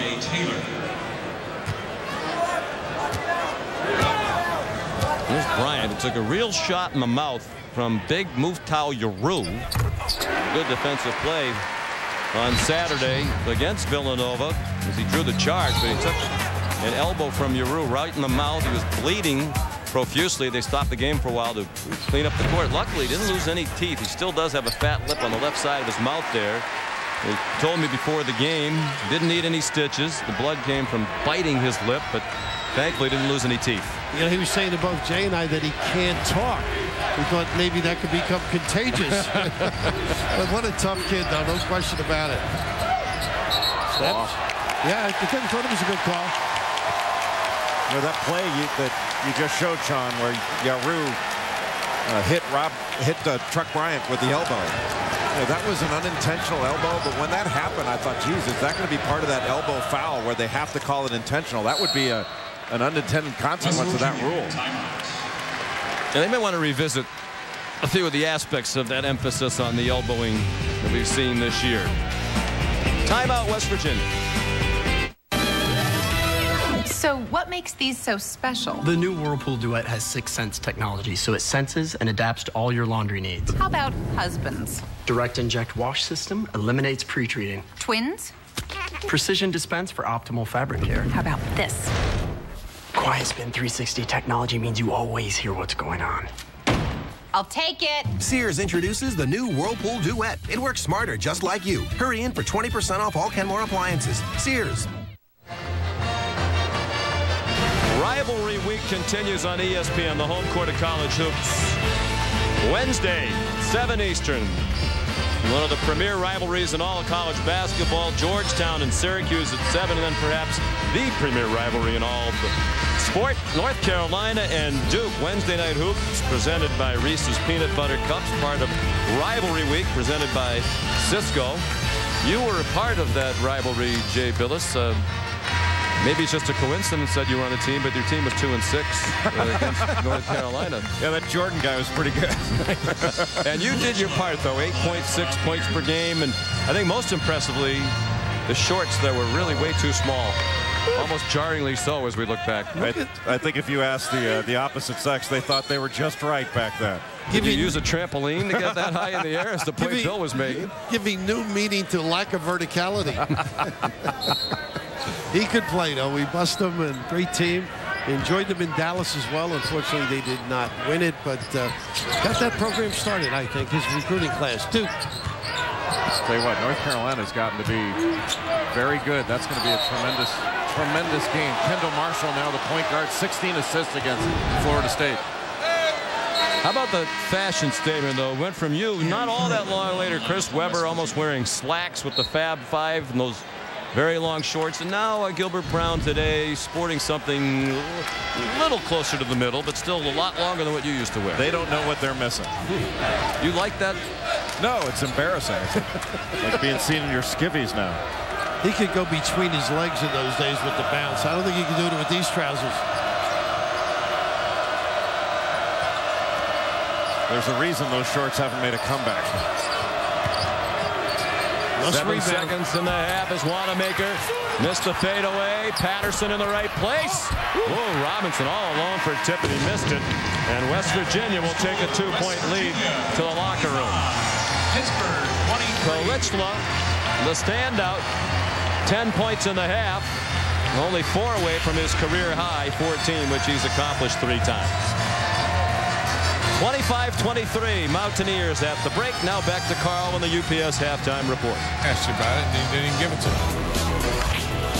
Here's Bryant, who took a real shot in the mouth from Big Muftau Yaru. Good defensive play on Saturday against Villanova as he drew the charge, but he took an elbow from Yaru right in the mouth. He was bleeding profusely. They stopped the game for a while to clean up the court. Luckily, he didn't lose any teeth. He still does have a fat lip on the left side of his mouth there. He told me before the game, didn't need any stitches. The blood came from biting his lip, but thankfully didn't lose any teeth. You know, he was saying to both Jay and I that he can't talk. We thought maybe that could become contagious. But what a tough kid, though. No question about it. Yeah, I thought it was a good call. You know, that play that you just showed, Sean, where Yaru hit Truck Bryant with the elbow. You know, that was an unintentional elbow, but when that happened, I thought, geez, is that going to be part of that elbow foul where they have to call it intentional? That would be an unintended consequence of that rule. And they may want to revisit a few of the aspects of that emphasis on the elbowing that we've seen this year. Timeout, West Virginia. So what makes these so special? The new Whirlpool Duet has 6 Sense technology, so it senses and adapts to all your laundry needs. How about husbands? Direct inject wash system eliminates pre-treating. Twins? Precision dispense for optimal fabric care. How about this? Quiet Spin 360 technology means you always hear what's going on. I'll take it. Sears introduces the new Whirlpool Duet. It works smarter, just like you. Hurry in for 20% off all Kenmore appliances. Sears. Rivalry week continues on ESPN, the home court of college hoops. Wednesday, 7 Eastern. One of the premier rivalries in all of college basketball, Georgetown and Syracuse at 7, and then perhaps the premier rivalry in all of the sport, North Carolina and Duke. Wednesday night hoops presented by Reese's Peanut Butter Cups, part of Rivalry Week presented by Cisco. You were a part of that rivalry, Jay Billis. Maybe it's just a coincidence that you were on the team, but your team was 2-6 against North Carolina. Yeah, that Jordan guy was pretty good. And you did your part, though, 8.6 points per game, and I think most impressively, the shorts that were really way too small. Almost jarringly so as we look back. I think if you asked the opposite sex, they thought they were just right back then. Did you use a trampoline to get that high in the air as the point Bill was making? Giving new meaning to lack of verticality. He could play, though. We bust him, and great team. Enjoyed them in Dallas as well. Unfortunately, they did not win it, but got that program started, I think, his recruiting class. Duke. Tell you what, North Carolina's gotten to be very good. That's going to be a tremendous game. Kendall Marshall now the point guard, 16 assists against Florida State. How about the fashion statement, though? Went from you, not all that long later, Chris Webber almost wearing slacks with the Fab Five and those very long shorts, and now Gilbert Brown today sporting something a little closer to the middle, but still a lot longer than what you used to wear. They don't know what they're missing. You like that? No, it's embarrassing. Like being seen in your skivvies now. He could go between his legs in those days with the bounce. I don't think he can do it with these trousers. There's a reason those shorts haven't made a comeback. 7 seconds in the half as Wanamaker missed the fadeaway. Patterson in the right place. Oh, Robinson all alone for a tip, and he missed it. And West Virginia will take a 2-point lead to the locker room. Kalichla, the standout, 10 points in the half. Only 4 away from his career high 14, which he's accomplished 3 times. 25-23, Mountaineers at the break. Now back to Carl in the UPS halftime report. Asked you about it, and he didn't give it to me.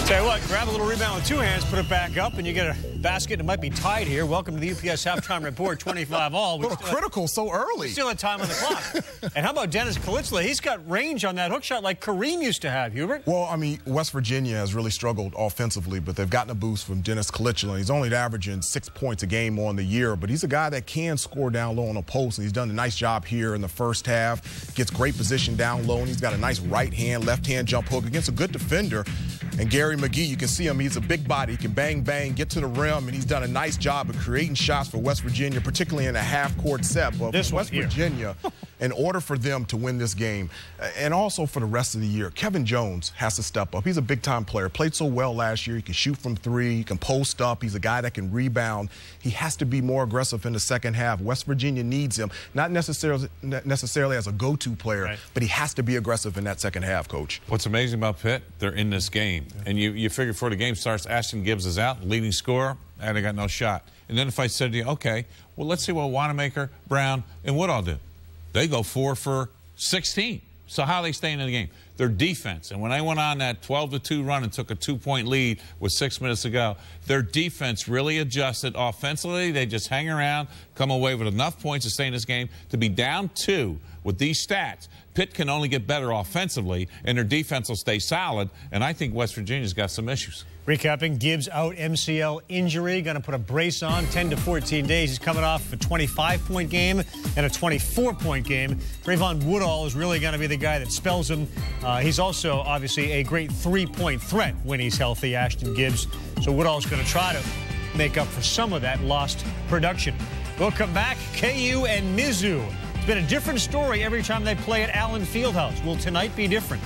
Tell you what, grab a little rebound with two hands, put it back up, and you get a basket. It might be tied here. Welcome to the UPS Halftime Report, 25-all. Critical so early. We still have time on the clock. And how about Dennis Kalichla? He's got range on that hook shot like Kareem used to have, Hubert. Well, I mean, West Virginia has really struggled offensively, but they've gotten a boost from Dennis Kalichla. He's only averaging 6 points a game on the year, but he's a guy that can score down low on a post, and he's done a nice job here in the first half. Gets great position down low, and he's got a nice right hand, left hand jump hook against a good defender. And Gary McGee, you can see him, he's a big body. He can bang, bang, get to the rim, and he's done a nice job of creating shots for West Virginia, particularly in a half-court set. But this West Virginia, in order for them to win this game, and also for the rest of the year, Kevin Jones has to step up. He's a big-time player. Played so well last year. He can shoot from three. He can post up. He's a guy that can rebound. He has to be more aggressive in the second half. West Virginia needs him, not necessarily as a go-to player, but he has to be aggressive in that second half, Coach. What's amazing about Pitt, they're in this game. And you figure before the game starts, Ashton Gibbs is out, leading scorer, and they got no shot. And then if I said to you, okay, well, let's see what Wanamaker, Brown, and Woodall do. They go 4 for 16. So how are they staying in the game? Their defense. And when they went on that 12-2 run and took a 2-point lead with 6 minutes to go, their defense really adjusted. Offensively, they just hang around, come away with enough points to stay in this game. To be down 2 with these stats, Pitt can only get better offensively, and their defense will stay solid. And I think West Virginia's got some issues. Recapping, Gibbs out MCL injury, going to put a brace on, 10 to 14 days. He's coming off a 25-point game and a 24-point game. Trayvon Woodall is really going to be the guy that spells him. He's also, obviously, a great three-point threat when he's healthy, Ashton Gibbs. So Woodall's going to try to make up for some of that lost production. We'll come back, KU and Mizzou. It's been a different story every time they play at Allen Fieldhouse. Will tonight be different?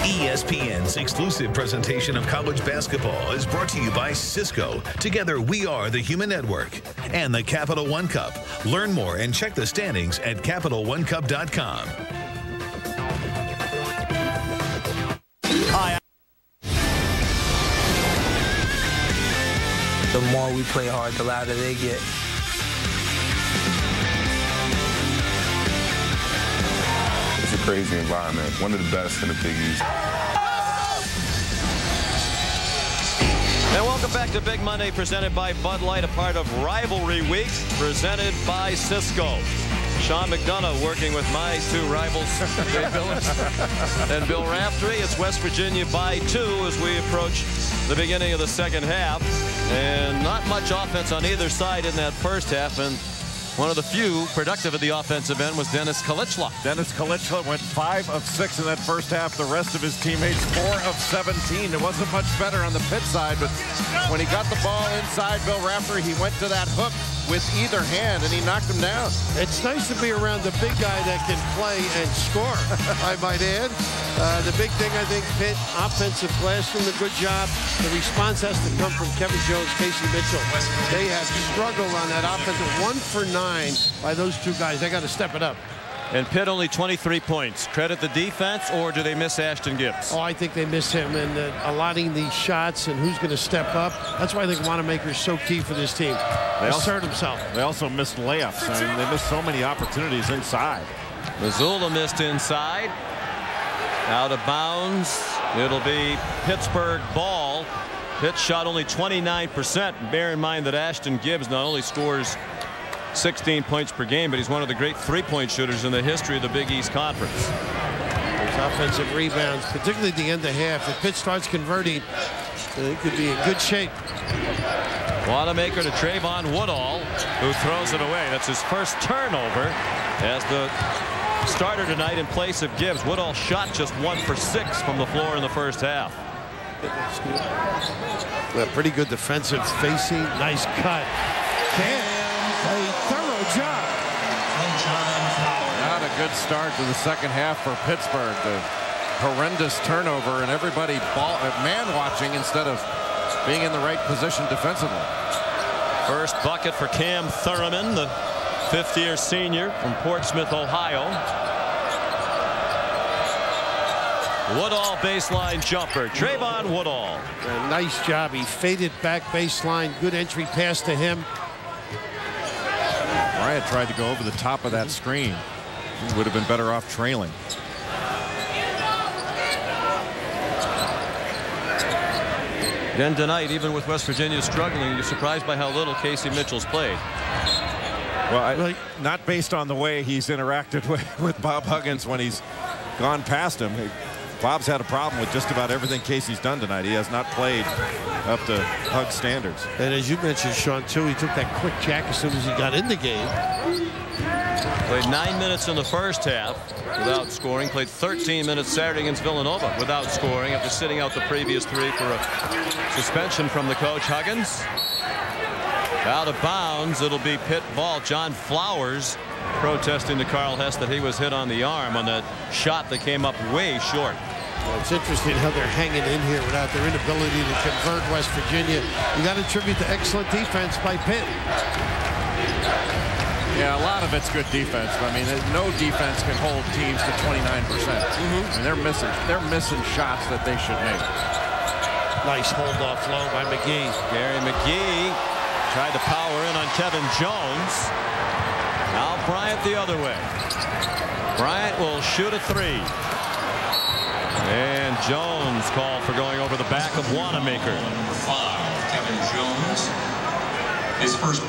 ESPN's exclusive presentation of college basketball is brought to you by Cisco. Together, we are the Human Network. And the Capital One Cup. Learn more and check the standings at CapitalOneCup.com. Hi. The more we play hard, the louder they get. It's a crazy environment. One of the best in the Big East. And welcome back to Big Monday, presented by Bud Light, a part of Rivalry Week, presented by Cisco. Sean McDonough working with my two rivals, Dave Billis and Bill Raftery. It's West Virginia by 2 as we approach the beginning of the second half. And not much offense on either side in that first half. And one of the few productive at the offensive end was Dennis Kalichla. Dennis Kalichla went 5 of 6 in that first half. The rest of his teammates 4 of 17. It wasn't much better on the Pitt side, but when he got the ball inside Bill Raftery, he went to that hook with either hand, and he knocked him down. It's nice to be around the big guy that can play and score, I might add. The big thing, I think, Pitt, offensive glass doing a good job. The response has to come from Kevin Jones, Casey Mitchell. They have struggled on that offensive. 1 for 9 by those two guys. They got to step it up. And Pitt only 23 points. Credit the defense, or do they miss Ashton Gibbs? Oh, I think they miss him and allotting these shots and who's going to step up. That's why I think Wanamaker is so key for this team. Assert himself. They also missed layups. I mean, they missed so many opportunities inside. Missoula missed inside. Out of bounds. It'll be Pittsburgh ball. Pitt shot only 29%. Bear in mind that Ashton Gibbs not only scores 16 points per game, but he's one of the great three-point shooters in the history of the Big East Conference. Those offensive rebounds, particularly at the end of half. If Pitt starts converting, they could be in good shape. Wanamaker to Trayvon Woodall, who throws it away. That's his first turnover as the starter tonight in place of Gibbs. Woodall shot just 1 for 6 from the floor in the first half. Pretty good defensive facing. Nice cut. A thorough job. Not a good start to the second half for Pittsburgh. The horrendous turnover and everybody man watching instead of being in the right position defensively. First bucket for Cam Thurman, the fifth-year senior from Portsmouth, Ohio. Woodall baseline jumper. Trayvon Woodall. A nice job. He faded back baseline. Good entry pass to him. Bryant tried to go over the top of that screen. He would have been better off trailing. Again tonight, even with West Virginia struggling, you're surprised by how little Casey Mitchell's played. Well, not based on the way he's interacted with Bob Huggins when he's gone past him. Bob's had a problem with just about everything Casey's done tonight. He has not played up to Hug standards. And as you mentioned, Sean, too, he took that quick jack as soon as he got in the game. Played 9 minutes in the first half without scoring. Played 13 minutes Saturday against Villanova without scoring after sitting out the previous 3 for a suspension from the coach. Huggins out of bounds. It'll be Pitt ball. John Flowers protesting to Carl Hess that he was hit on the arm on that shot that came up way short. Well, it's interesting how they're hanging in here without their inability to convert West Virginia. You got to attribute the excellent defense by Pitt. Yeah, a lot of it's good defense. I mean, no defense can hold teams to 29%. And they're missing shots that they should make. Nice hold off low by McGee. Gary McGee tried to power in on Kevin Jones. Now Bryant the other way. Bryant will shoot a 3. And Jones called for going over the back of Wanamaker. Kevin Jones. His first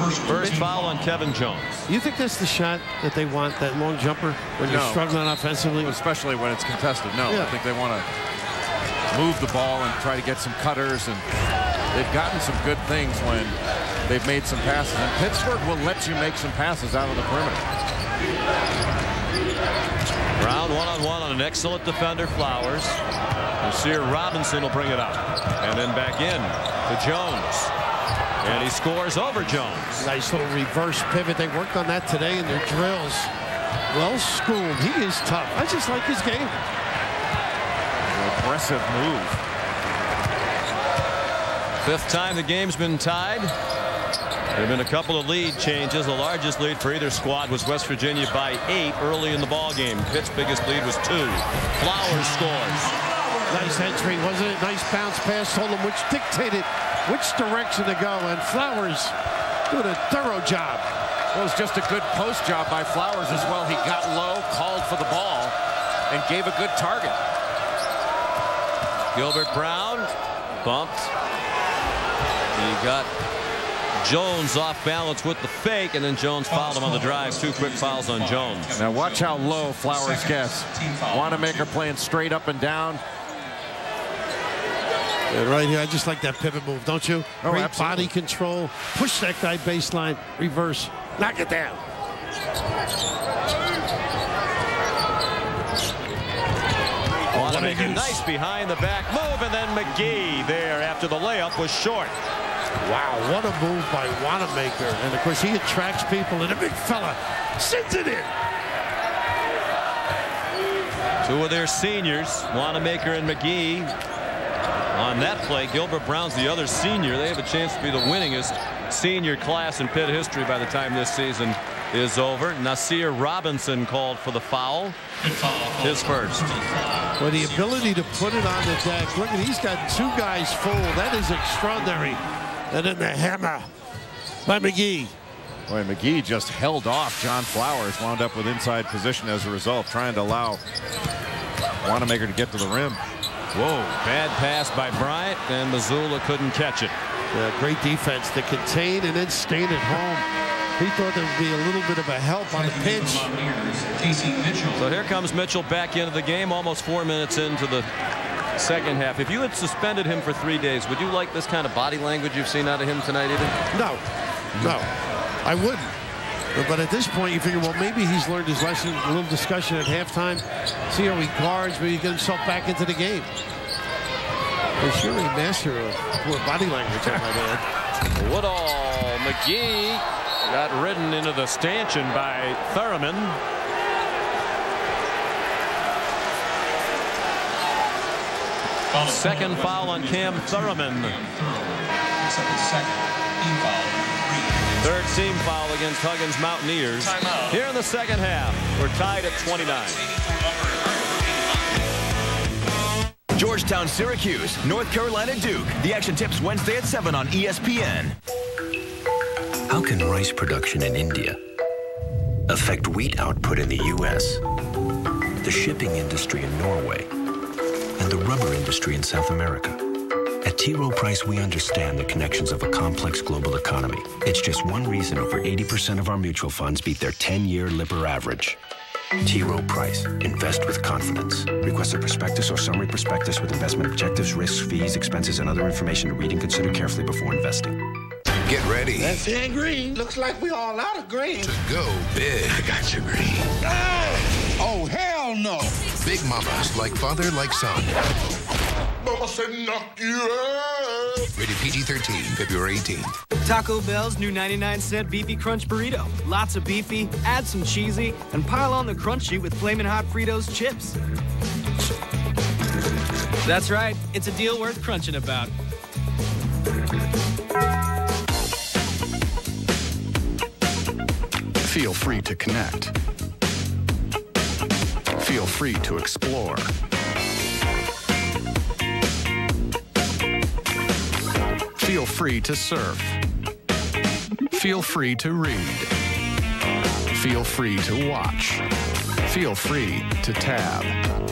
foul on Kevin Jones. You think that's the shot that they want, that long jumper, when you're struggling offensively? Especially when it's contested. No, I think they want to move the ball and try to get some cutters, and they've gotten some good things when they've made some passes. And Pittsburgh will let you make some passes out of the perimeter. Brown one-on-one on an excellent defender, Flowers. Nasir Robinson will bring it up. And then back in to Jones. And he scores over Jones. Nice little reverse pivot. They worked on that today in their drills. Well schooled. He is tough. I just like his game. An aggressive move. 5th time the game's been tied. There have been a couple of lead changes. The largest lead for either squad was West Virginia by 8 early in the ball game. Pitt's biggest lead was 2. Flowers scores. Nice entry, wasn't it? Nice bounce pass, told him which dictated which direction to go, and Flowers doing a thorough job. Well, it was just a good post job by Flowers as well. He got low, called for the ball, and gave a good target. Gilbert Brown bumped. He got Jones off balance with the fake, and then Jones fouled him on the drive. 2 quick fouls on Jones. Now watch how low Flowers gets. Wanamaker playing straight up and down. And right here, I just like that pivot move, don't you? Oh, great absolutely. body control. Push that guy baseline, reverse, knock it down. Wanamaker, nice behind the back move, and then McGee there after the layup was short. Wow, what a move by Wanamaker. And of course, he attracts people, and a big fella sends it in. 2 of their seniors, Wanamaker and McGee. On that play, Gilbert Brown's the other senior. They have a chance to be the winningest senior class in Pitt history by the time this season is over. Nasir Robinson called for the foul. His first. Well, the ability to put it on the deck. Look at, he's got 2 guys full. That is extraordinary. And then the hammer by McGee. Boy, McGee just held off John Flowers, wound up with inside position as a result, trying to allow Wanamaker to get to the rim. Whoa, bad pass by Bryant, and Missoula couldn't catch it. Yeah, great defense to contain and then stay at home. He thought there would be a little bit of a help on the pinch. So here comes Mitchell back into the game, almost 4 minutes into the second half. If you had suspended him for 3 days, would you like this kind of body language you've seen out of him tonight, either? No, I wouldn't. But at this point, you figure, well, maybe he's learned his lesson. A little discussion at halftime. See how he guards, maybe get himself back into the game. He's surely a master of poor body language, I might add. Woodall, McGee got ridden into the stanchion by Thurman. Second foul on Cam Thurman. Third team foul against Huggins Mountaineers. Here in the second half, we're tied at 29. Georgetown, Syracuse, North Carolina, Duke. The action tips Wednesday at 7 on ESPN. How can rice production in India affect wheat output in the U.S., the shipping industry in Norway, and the rubber industry in South America? At T. Rowe Price, we understand the connections of a complex global economy. It's just one reason over 80% of our mutual funds beat their 10-year Lipper average. T. Rowe Price. Invest with confidence. Request a prospectus or summary prospectus with investment objectives, risks, fees, expenses, and other information to read and consider carefully before investing. Get ready. That thin green looks like we all out of green. To go big. I got you green. Oh, hell no. Big mamas, like father, like son. Mama said knock you out. Rated PG-13, February 18th. Taco Bell's new 99-cent Beefy Crunch Burrito. Lots of beefy, add some cheesy, and pile on the crunchy with Flamin' Hot Fritos chips. That's right. It's a deal worth crunching about. Feel free to connect. Feel free to explore. Feel free to surf. Feel free to read. Feel free to watch. Feel free to tab.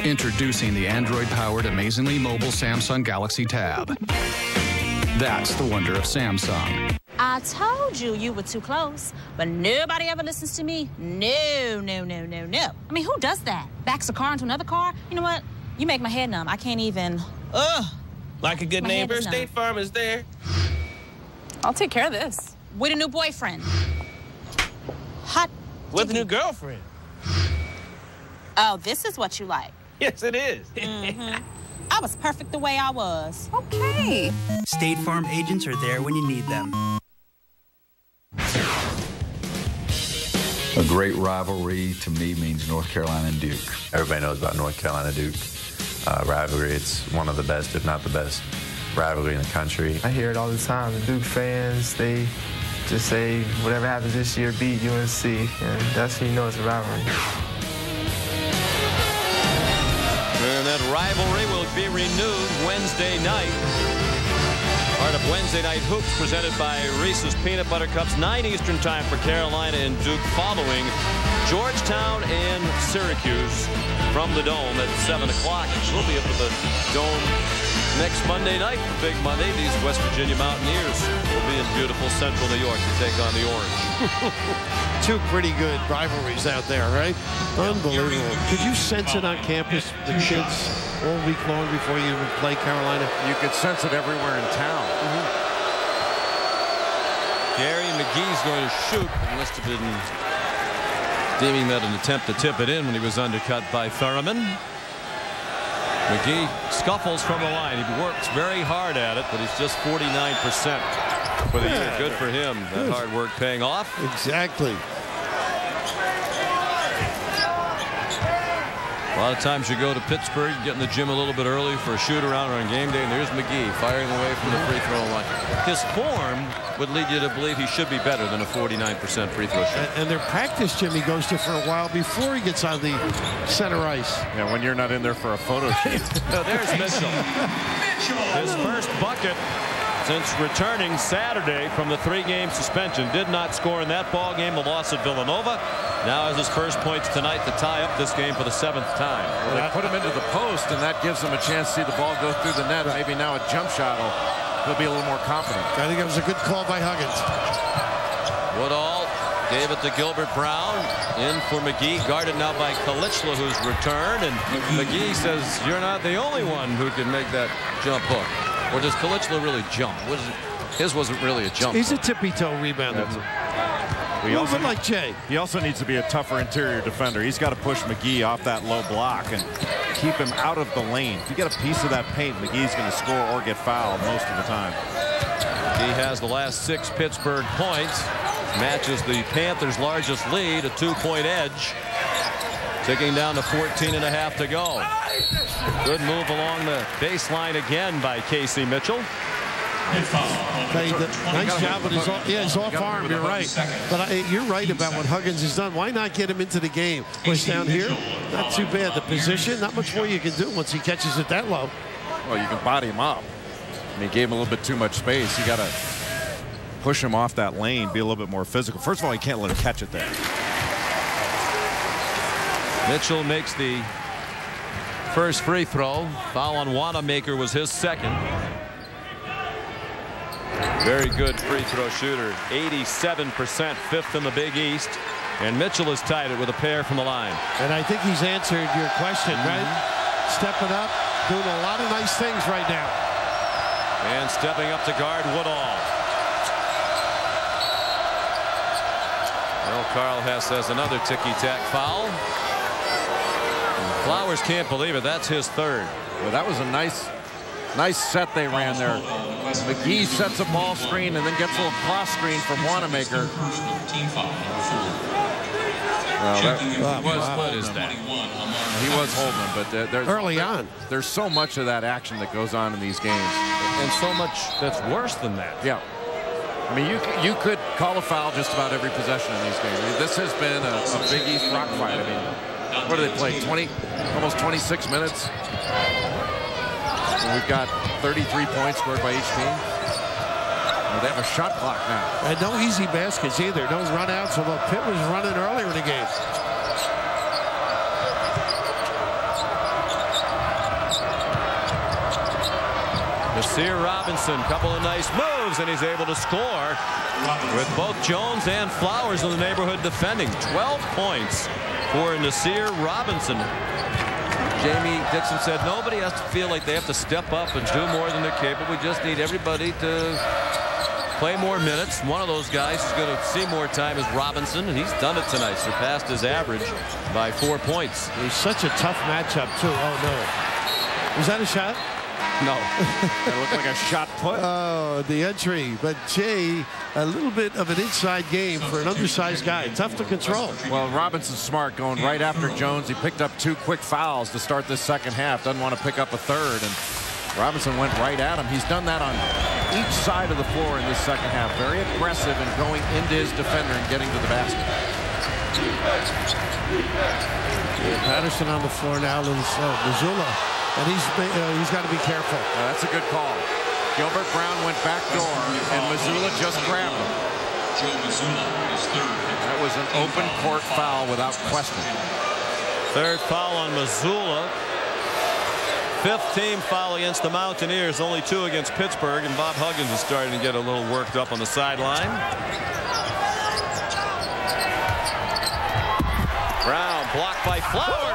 Introducing the Android-powered, amazingly mobile Samsung Galaxy Tab. That's the wonder of Samsung. I told you you were too close, but nobody ever listens to me. No, no, no, no, no. I mean, who does that? Backs a car into another car? You know what? You make my head numb. I can't even. Ugh. Like a good My neighbor, head is numb. State Farm is there. I'll take care of this. With a new boyfriend. Hot. With a new girlfriend. Oh, this is what you like. Yes, it is. I was perfect the way I was. Okay. State Farm agents are there when you need them. A great rivalry to me means North Carolina and Duke. Everybody knows about North Carolina Duke rivalry. It's one of the best, if not the best, rivalry in the country. I hear it all the time. The Duke fans, they just say whatever happens this year, beat UNC, and that's when you know it's a rivalry. And that rivalry will be renewed Wednesday night. Part of Wednesday Night Hoops presented by Reese's Peanut Butter Cups, 9 Eastern time for Carolina and Duke, following Georgetown and Syracuse from the Dome at 7 o'clock. We'll be up at the Dome next Monday night, Big Monday. These West Virginia Mountaineers will be in beautiful central New York to take on the Orange. Two pretty good rivalries out there, right? Unbelievable. Could you sense it on campus, the kids, all week long before you even play Carolina? You could sense it everywhere in town. Gary McGee's going to shoot. He must have been deeming that an attempt to tip it in when he was undercut by Thurman. McGee scuffles from the line. He works very hard at it, but he's just 49% for the year. Good for him. That hard work paying off. Exactly. A lot of times you go to Pittsburgh, you get in the gym a little bit early for a shoot-around on game day, and there's McGee firing away from the free throw line. His form would lead you to believe he should be better than a 49% free throw shot. And their practice gym he goes to for a while before he gets on the center ice. Yeah, when you're not in there for a photo shoot. No, there's Mitchell. His first bucket since returning Saturday from the 3-game suspension. Did not score in that ball game, the loss at Villanova. Now has his first points tonight to tie up this game for the 7th time. Well, they put him into the post, and that gives him a chance to see the ball go through the net. Maybe now a jump shot he'll be a little more confident. I think it was a good call by Huggins. Woodall gave it to Gilbert Brown. In for McGee, guarded now by Kalichla, who's returned. And McGee says, you're not the only one who can make that jump hook. Or does Kalichla really jump? His wasn't really a jump. He's a tippy-toe rebounder. Moving like Jay. He also needs to be a tougher interior defender. He's got to push McGee off that low block and keep him out of the lane. If you get a piece of that paint, McGee's going to score or get fouled most of the time. He has the last 6 Pittsburgh points. Matches the Panthers' largest lead, a 2-point edge. Ticking down to 14.5 to go. Good move along the baseline again by Casey Mitchell. Nice job with his off arm. You're right. But you're right about what Huggins has done. Why not get him into the game? Push down here. Not too bad. The position, not much more you can do once he catches it that low. Well, you can body him up. And he gave him a little bit too much space. You got to push him off that lane, be a little bit more physical. First of all, you can't let him catch it there. Mitchell makes the first free throw. Foul on Wanamaker was his second. Very good free throw shooter. 87%, fifth in the Big East. And Mitchell has tied it with a pair from the line. And I think he's answered your question, right? Stepping up, doing a lot of nice things right now. And stepping up to guard Woodall. Well, Carl Hess has another ticky-tack foul. And Flowers can't believe it. That's his third. Well, that was a nice set they ran there. McGee sets a ball screen and then gets a little cross screen from Wanamaker. What is that? He was holding him, but early on. There's so much of that action that goes on in these games. And so much that's worse than that. Yeah. I mean, you could call a foul just about every possession in these games. This has been a Big East rock fight. I mean, what do they play? Almost 26 minutes. And we've got 33 points scored by each team. Well, they have a shot clock now. And no easy baskets either. No run-outs, although Pitt was running earlier in the game. Nasir Robinson, couple of nice moves, and he's able to score with both Jones and Flowers in the neighborhood defending. 12 points for Nasir Robinson. Jamie Dixon said nobody has to feel like they have to step up and do more than they're capable. We just need everybody to play more minutes. One of those guys who's going to see more time is Robinson, and he's done it tonight. Surpassed his average by 4 points. It was such a tough matchup, too. Oh, no. Was that a shot? No. It looked like a shot put. Oh, the entry. But Jay, a little bit of an inside game for an undersized guy. Tough to control. Well, Robinson's smart, going right after Jones. He picked up 2 quick fouls to start this second half. Doesn't want to pick up a third. And Robinson went right at him. He's done that on each side of the floor in this second half. Very aggressive in going into his defender and getting to the basket. Patterson on the floor now. Missoula. And he's got to be careful. That's a good call. Gilbert Brown went back door, and Missoula just grabbed him. That was an open court foul without question. Third foul on Missoula. 5th team foul against the Mountaineers. Only 2 against Pittsburgh, and Bob Huggins is starting to get a little worked up on the sideline. Brown blocked by Flowers.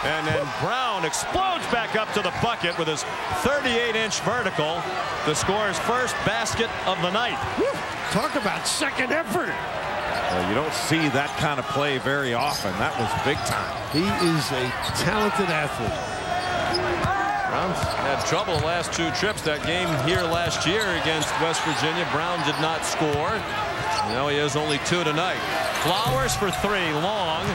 And then Brown explodes back up to the bucket with his 38-inch vertical to score his first basket of the night. Woo. Talk about second effort. Well, you don't see that kind of play very often. That was big time. He is a talented athlete. Brown's had trouble the last 2 trips. That game here last year against West Virginia, Brown did not score. Now he has only 2 tonight. Flowers for 3, long.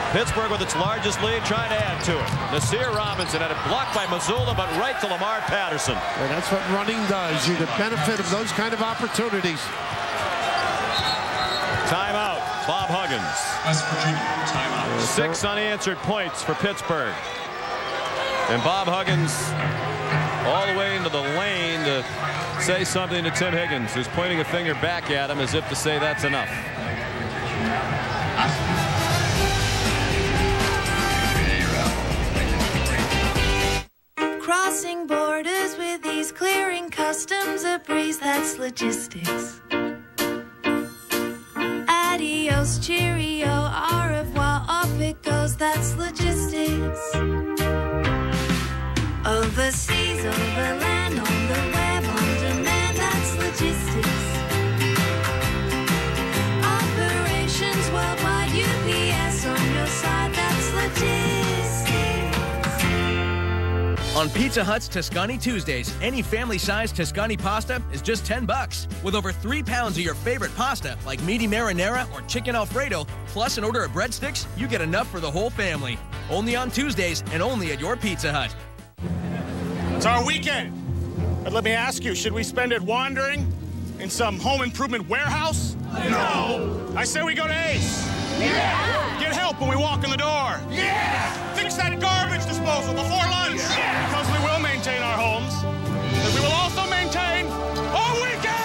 Pittsburgh with its largest lead trying to add to it. Nasir Robinson had it blocked by Missoula, but right to Lamar Patterson. And that's what running does. You the benefit of those kind of opportunities. Timeout, Bob Huggins. West Virginia, timeout. 6 unanswered points for Pittsburgh. And Bob Huggins all the way into the lane to say something to Tim Higgins, who's pointing a finger back at him as if to say that's enough. Crossing borders with ease, clearing customs, a breeze, that's logistics. Adios, cheerio, au revoir, off it goes, that's logistics. Overseas, overland, on the web, on demand, that's logistics. Operations worldwide, UPS on your side, that's logistics. On Pizza Hut's Tuscany Tuesdays, any family-sized Tuscany pasta is just $10. With over 3 pounds of your favorite pasta, like meaty marinara or chicken Alfredo, plus an order of breadsticks, you get enough for the whole family. Only on Tuesdays and only at your Pizza Hut. It's our weekend. But let me ask you, should we spend it wandering in some home improvement warehouse? No. I say we go to Ace. Yeah. Get help when we walk in the door. Yeah. Fix that garbage disposal before lunch. Yeah. Because we will maintain our homes. And we will also maintain our weekend.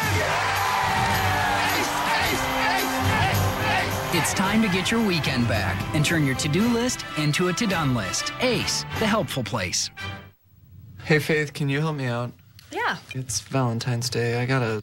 It's time to get your weekend back and turn your to-do list into a to-done list. Ace, the helpful place. Hey, Faith, can you help me out? Yeah. It's Valentine's Day. I got a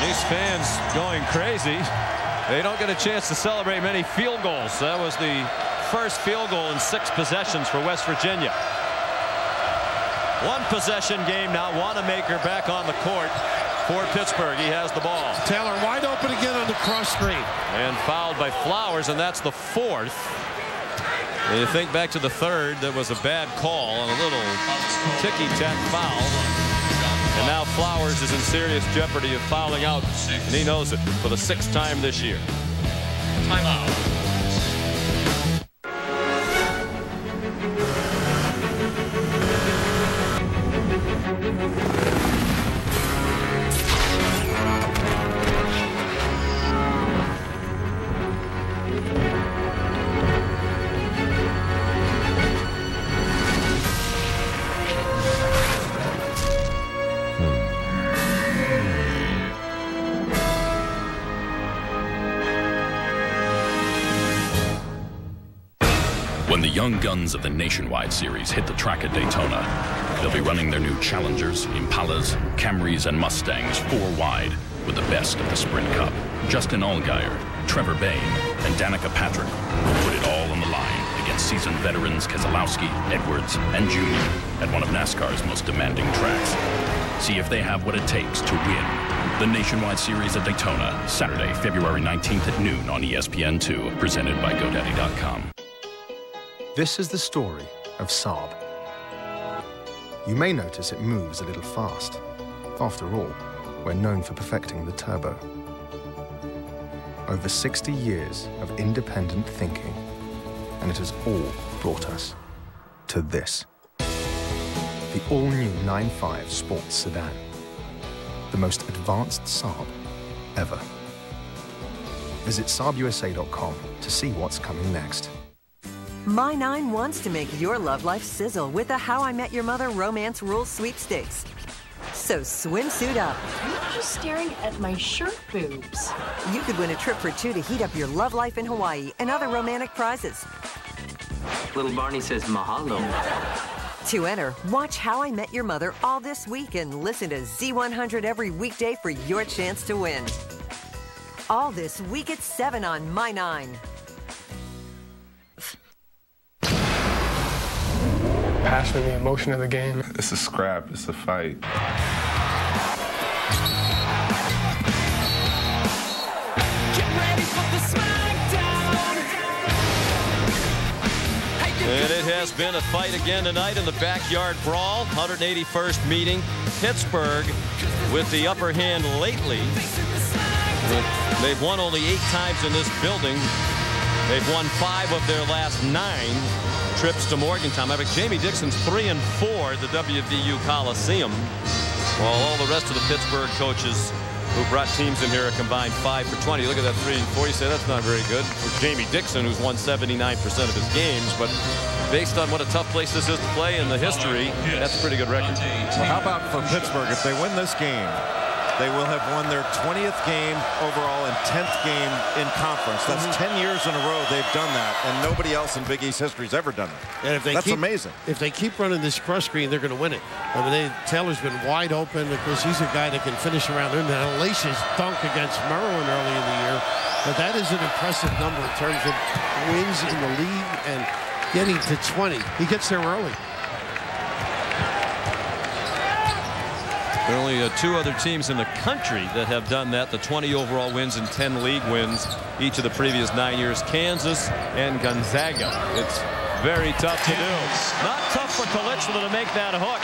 These fans going crazy. They don't get a chance to celebrate many field goals. That was the first field goal in 6 possessions for West Virginia. 1 possession game now. Wanamaker back on the court for Pittsburgh. He has the ball. Taylor wide open again on the cross screen. And fouled by Flowers, and that's the 4th. And you think back to the 3rd, that was a bad call on a little ticky-tack foul. And now Flowers is in serious jeopardy of fouling out, and he knows it for the 6th time this year. Timeout. When the young guns of the Nationwide Series hit the track at Daytona, they'll be running their new Challengers, Impalas, Camrys, and Mustangs 4 wide with the best of the Sprint Cup. Justin Allgaier, Trevor Bayne, and Danica Patrick will put it all on the line against seasoned veterans Keselowski, Edwards, and Jr. at one of NASCAR's most demanding tracks. See if they have what it takes to win the Nationwide Series at Daytona, Saturday, February 19th at noon on ESPN2, presented by GoDaddy.com. This is the story of Saab. You may notice it moves a little fast. After all, we're known for perfecting the turbo. Over 60 years of independent thinking, and it has all brought us to this. The all-new 9.5 Sports Sedan. The most advanced Saab ever. Visit SaabUSA.com to see what's coming next. My 9 wants to make your love life sizzle with the How I Met Your Mother Romance Rules Sweepstakes. So swimsuit up. I'm just staring at my shirt boobs. You could win a trip for 2 to heat up your love life in Hawaii and other romantic prizes. Little Barney says mahalo. To enter, watch How I Met Your Mother all this week and listen to Z100 every weekday for your chance to win. All this week at 7 on My 9. Passion and the emotion of the game. It's a scrap. It's a fight. And it has been a fight again tonight in the backyard brawl. 181st meeting. Pittsburgh with the upper hand lately. They've won only 8 times in this building. They've won 5 of their last 9 trips to Morgantown. I think Jamie Dixon's 3-4 at the WVU Coliseum, while all the rest of the Pittsburgh coaches who brought teams in here are combined 5 for 20. Look at that 3-4. You say that's not very good for Jamie Dixon, who's won 79% of his games, but based on what a tough place this is to play and the history, that's a pretty good record. Well, how about for Pittsburgh? If they win this game, they will have won their 20th game overall and 10th game in conference. That's 10 years in a row they've done that, and nobody else in Big East history has ever done that. And if they That's amazing. If they keep running this cross screen, they're going to win it. I mean, Taylor's been wide open. Of course, he's a guy that can finish around him. Now, Lacia's dunk against Maryland early in the year, but that is an impressive number in terms of wins in the league and getting to 20. He gets there early. There are only 2 other teams in the country that have done that. The 20 overall wins and 10 league wins each of the previous 9 years. Kansas and Gonzaga. It's very tough to do. Not tough for Kalichla to make that hook.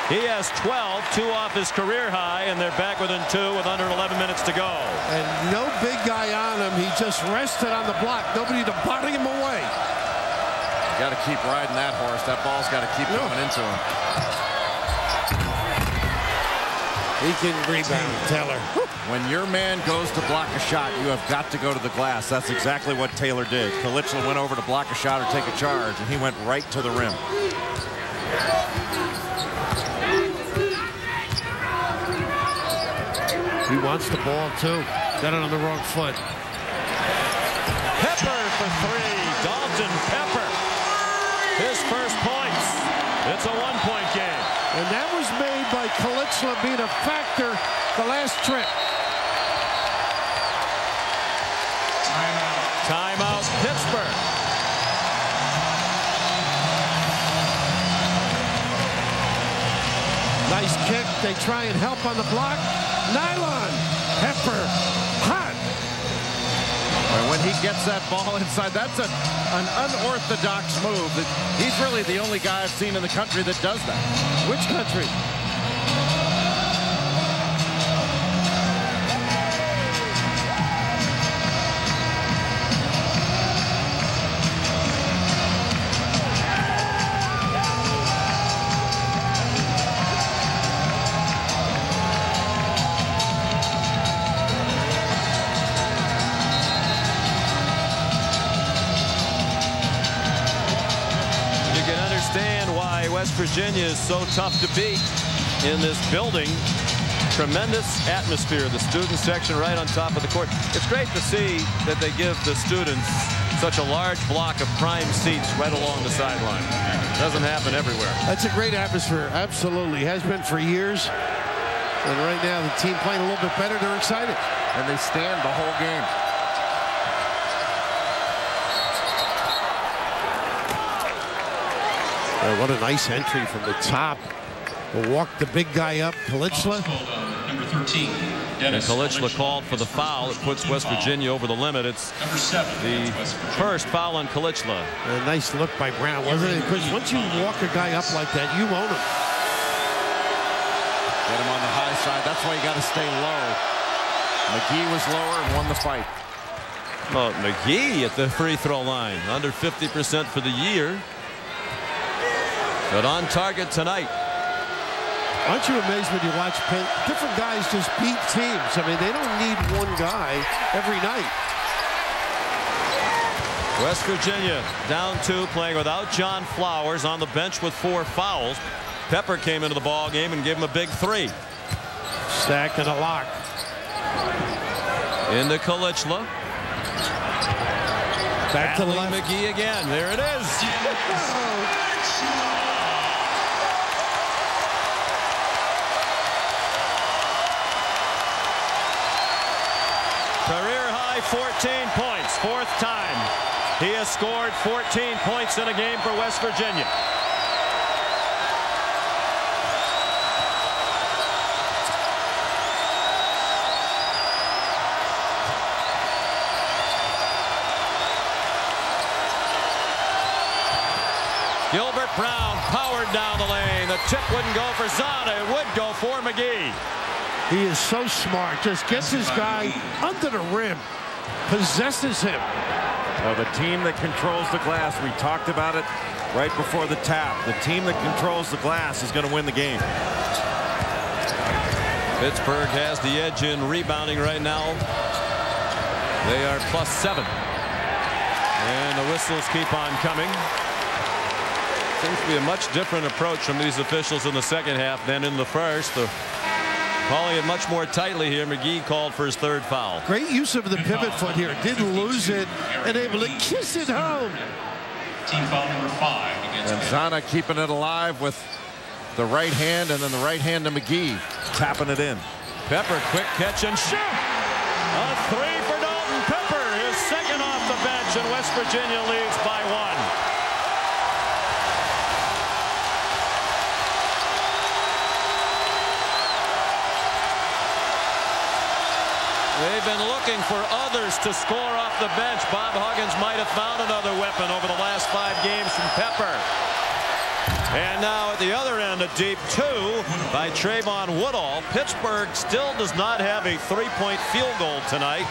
He has 12, 2 off his career high, and they're back within 2 with under 11 minutes to go. And no big guy on him. He just rested on the block. Nobody to body him away. You got to keep riding that horse. That ball's got to keep going into him. He can rebound, Taylor. When your man goes to block a shot, you have got to go to the glass. That's exactly what Taylor did. Kalichla went over to block a shot or take a charge, and he went right to the rim. He wants the ball, too. Got it on the wrong foot. Pepper for 3. Dalton Pepper. His first points. It's a 1-point game. And that was made by Kalichla being a factor the last trip. Nice kick. They try and help on the block. Nylon. Pepper. Hot. And when he gets that ball inside, that's an unorthodox move. He's really the only guy I've seen in the country that does that. Which country? West Virginia is so tough to beat in this building. Tremendous atmosphere. The student section right on top of the court. It's great to see that they give the students such a large block of prime seats right along the sideline. Doesn't happen everywhere. That's a great atmosphere. Absolutely. Has been for years. And right now the team playing a little bit better. They're excited. And they stand the whole game. What a nice entry from the top. We'll walk the big guy up. Kalichla. Number 13. And Kalichla called for the foul. It puts West Virginia over the limit. It's the first foul on Kalichla. A nice look by Brown, wasn't it? Because once you walk a guy up like that, you own him. Get him on the high side. That's why you got to stay low. McGee was lower and won the fight. Well, McGee at the free throw line. Under 50% for the year. But on target tonight. Aren't you amazed when you watch Pitt? Different guys just beat teams. I mean, they don't need one guy every night. West Virginia down 2, playing without John Flowers on the bench with 4 fouls. Pepper came into the ball game and gave him a big 3. Stack and a lock. Into Kalichla. Back to left. McGee again. There it is. Career high 14 points. 4th time he has scored 14 points in a game for West Virginia. Gilbert Brown powered down the lane. The tip wouldn't go for Zana. It would go for McGee. He is so smart. Just gets his guy under the rim. Possesses him. Well, the team that controls the glass, we talked about it right before the tap. The team that controls the glass is going to win the game. Pittsburgh has the edge in rebounding right now. They are +7. And the whistles keep on coming. Seems to be a much different approach from these officials in the second half than in the first. Calling it much more tightly here. McGee called for his 3rd foul. Great use of the pivot foot here. Didn't lose it and able to kiss it home. Team foul number 5 against And Zana keeping it alive with the right hand, and then the right hand to McGee tapping it in. Pepper, quick catch and shoot. A 3 for Dalton Pepper. His 2nd off the bench, and West Virginia leads by 1. They've been looking for others to score off the bench. Bob Huggins might have found another weapon over the last 5 games from Pepper. And now at the other end, a deep 2 by Trayvon Woodall. Pittsburgh still does not have a 3-point field goal tonight,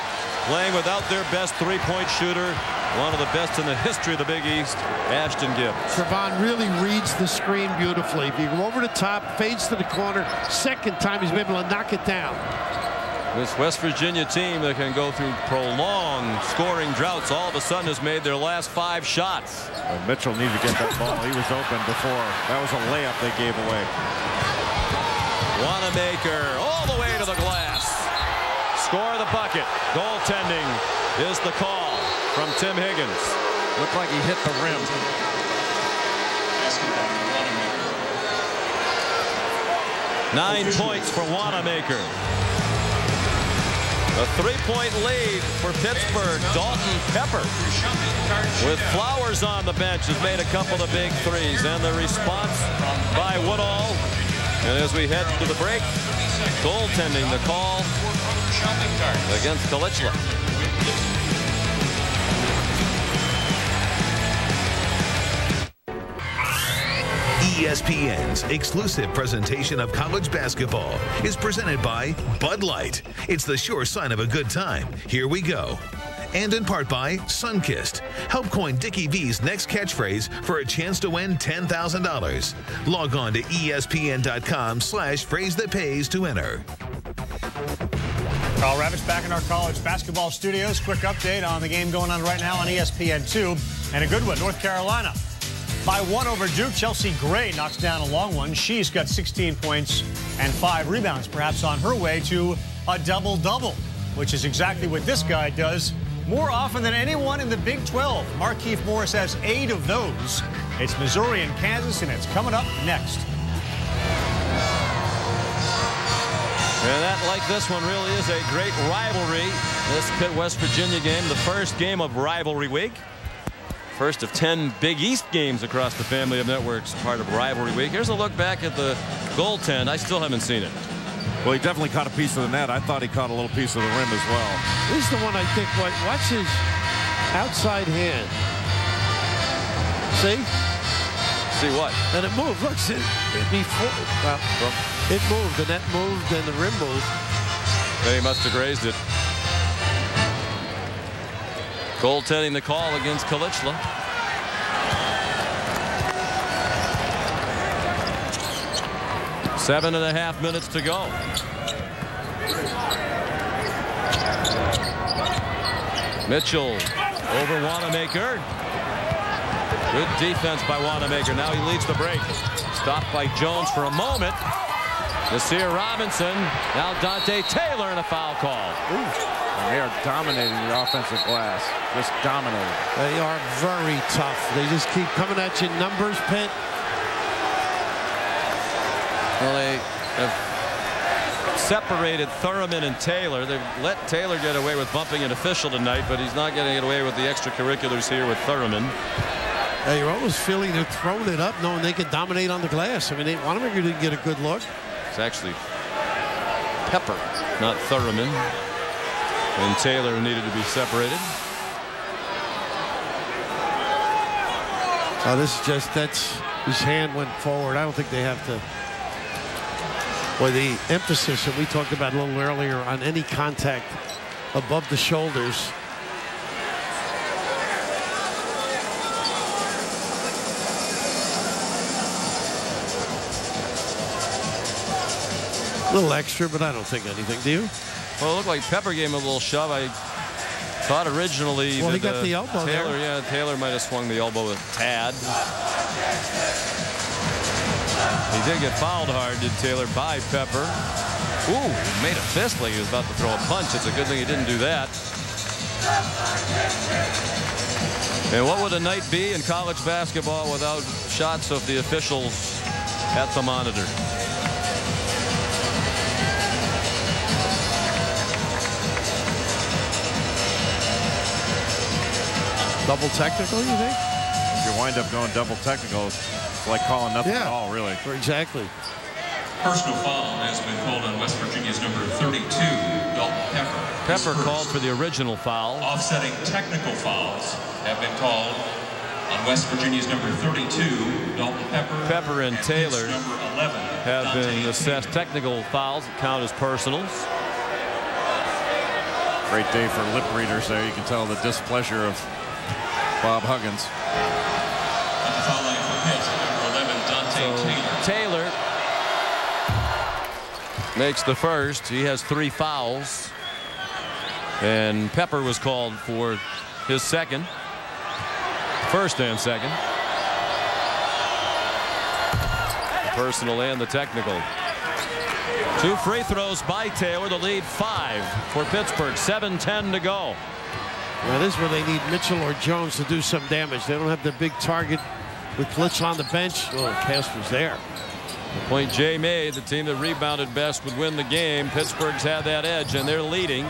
playing without their best 3-point shooter, one of the best in the history of the Big East, Ashton Gibbs. Trayvon really reads the screen beautifully. If you go over the top, fades to the corner, 2nd time he's been able to knock it down. This West Virginia team that can go through prolonged scoring droughts all of a sudden has made their last 5 shots. Well, Mitchell needed to get that ball. He was open before. That was a layup they gave away. Wanamaker all the way to the glass. Score the bucket. Goaltending is the call from Tim Higgins. Looked like he hit the rim. 9 points for Wanamaker. A 3-point lead for Pittsburgh. Dalton Pepper, with Flowers on the bench, has made a couple of big threes. And the response by Woodall And as we head to the break, goaltending the call against Kalichla. ESPN's exclusive presentation of college basketball is presented by Bud Light. It's the sure sign of a good time. Here we go. And in part by Sunkist. Help coin Dickie V's next catchphrase for a chance to win $10,000. Log on to ESPN.com/phrase that pays to enter. Carl Ravitch back in our college basketball studios. Quick update on the game going on right now on ESPN2. And a good one, North Carolina. By 1 over Duke, Chelsea Gray knocks down a long one. She's got 16 points and 5 rebounds, perhaps on her way to a double-double, which is exactly what this guy does more often than anyone in the Big 12. Markieff Morris has 8 of those. It's Missouri and Kansas, and it's coming up next. And that, like this one, really is a great rivalry. This Pitt-West Virginia game, the first game of rivalry week. First of 10 Big East games across the family of networks, part of rivalry week. Here's a look back at the goaltend. I still haven't seen it. Well, he definitely caught a piece of the net. I thought he caught a little piece of the rim as well. This is the one I think. Watch his outside hand. See? See what? And it moved. Look, it moved. The net moved and the rim moved. They must have grazed it. Goaltending the call against Kalichla. Seven and a half minutes to go. Mitchell over Wanamaker. Good defense by Wanamaker. Now he leads the break. Stopped by Jones for a moment. Nasir Robinson. Now Dante Taylor and a foul call. Ooh. And they are dominating the offensive glass. Just dominating. They are very tough. They just keep coming at you in numbers, Pitt. Well, they have separated Thurman and Taylor. They've let Taylor get away with bumping an official tonight, but he's not getting away with the extracurriculars here with Thurman. Yeah, you're almost feeling they're throwing it up, knowing they can dominate on the glass. I mean, Wanamaker didn't get a good look. It's actually Pepper, not Thurman. And Taylor needed to be separated. Oh, this is just, his hand went forward. I don't think they have to. Boy, the emphasis that we talked about a little earlier on any contact above the shoulders. A little extra, but I don't think anything. Do you? Well, it looked like Pepper gave him a little shove. I thought originally that he got the elbow Taylor, there. Yeah, Taylor might have swung the elbow a tad. He did get fouled hard, did Taylor, by Pepper. Ooh, he made a fist like he was about to throw a punch. It's a good thing he didn't do that. And what would a night be in college basketball without shots of the officials at the monitor? Double technical, you think? If you wind up going double technical, it's like calling nothing at all, really. Exactly. Personal foul has been called on West Virginia's number 32, Dalton Pepper. Pepper called for the original foul. Offsetting technical fouls have been called on West Virginia's number 32, Dalton Pepper. Pepper and Taylor number 11, have been assessed technical fouls that count as personals. Great day for lip readers there. You can tell the displeasure of Bob Huggins. On the foul line for Pitt, number 11, Dante Taylor. Taylor makes the first. He has 3 fouls. And Pepper was called for his second. First and second. The personal and the technical. 2 free throws by Taylor. The lead 5 for Pittsburgh. 7:10 to go. Well, this is where they need Mitchell or Jones to do some damage. They don't have the big target with Klitschko on the bench. Oh, the pass was there. The point Jay made, the team that rebounded best would win the game. Pittsburgh's had that edge, and they're leading.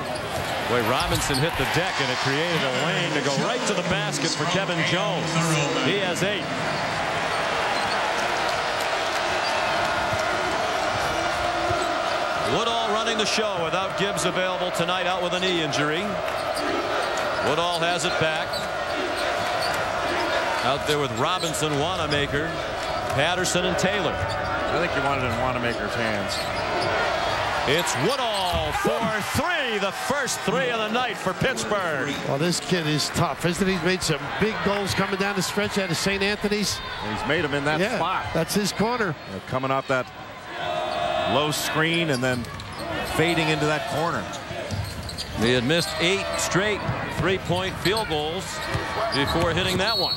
Boy, Robinson hit the deck, and it created a lane to go right to the basket for Kevin Jones. He has 8. running the show without Gibbs available tonight, out with a knee injury. Woodall has it back. Out there with Robinson, Wanamaker, Patterson, and Taylor. I think you wanted it in Wanamaker's hands. It's Woodall for 3, the first 3 of the night for Pittsburgh. Well, this kid is tough, isn't he? He's made some big goals coming down the stretch out of St. Anthony's. He's made them in that spot. That's his corner. Coming off that low screen and then fading into that corner. He had missed 8 straight 3-point field goals before hitting that one.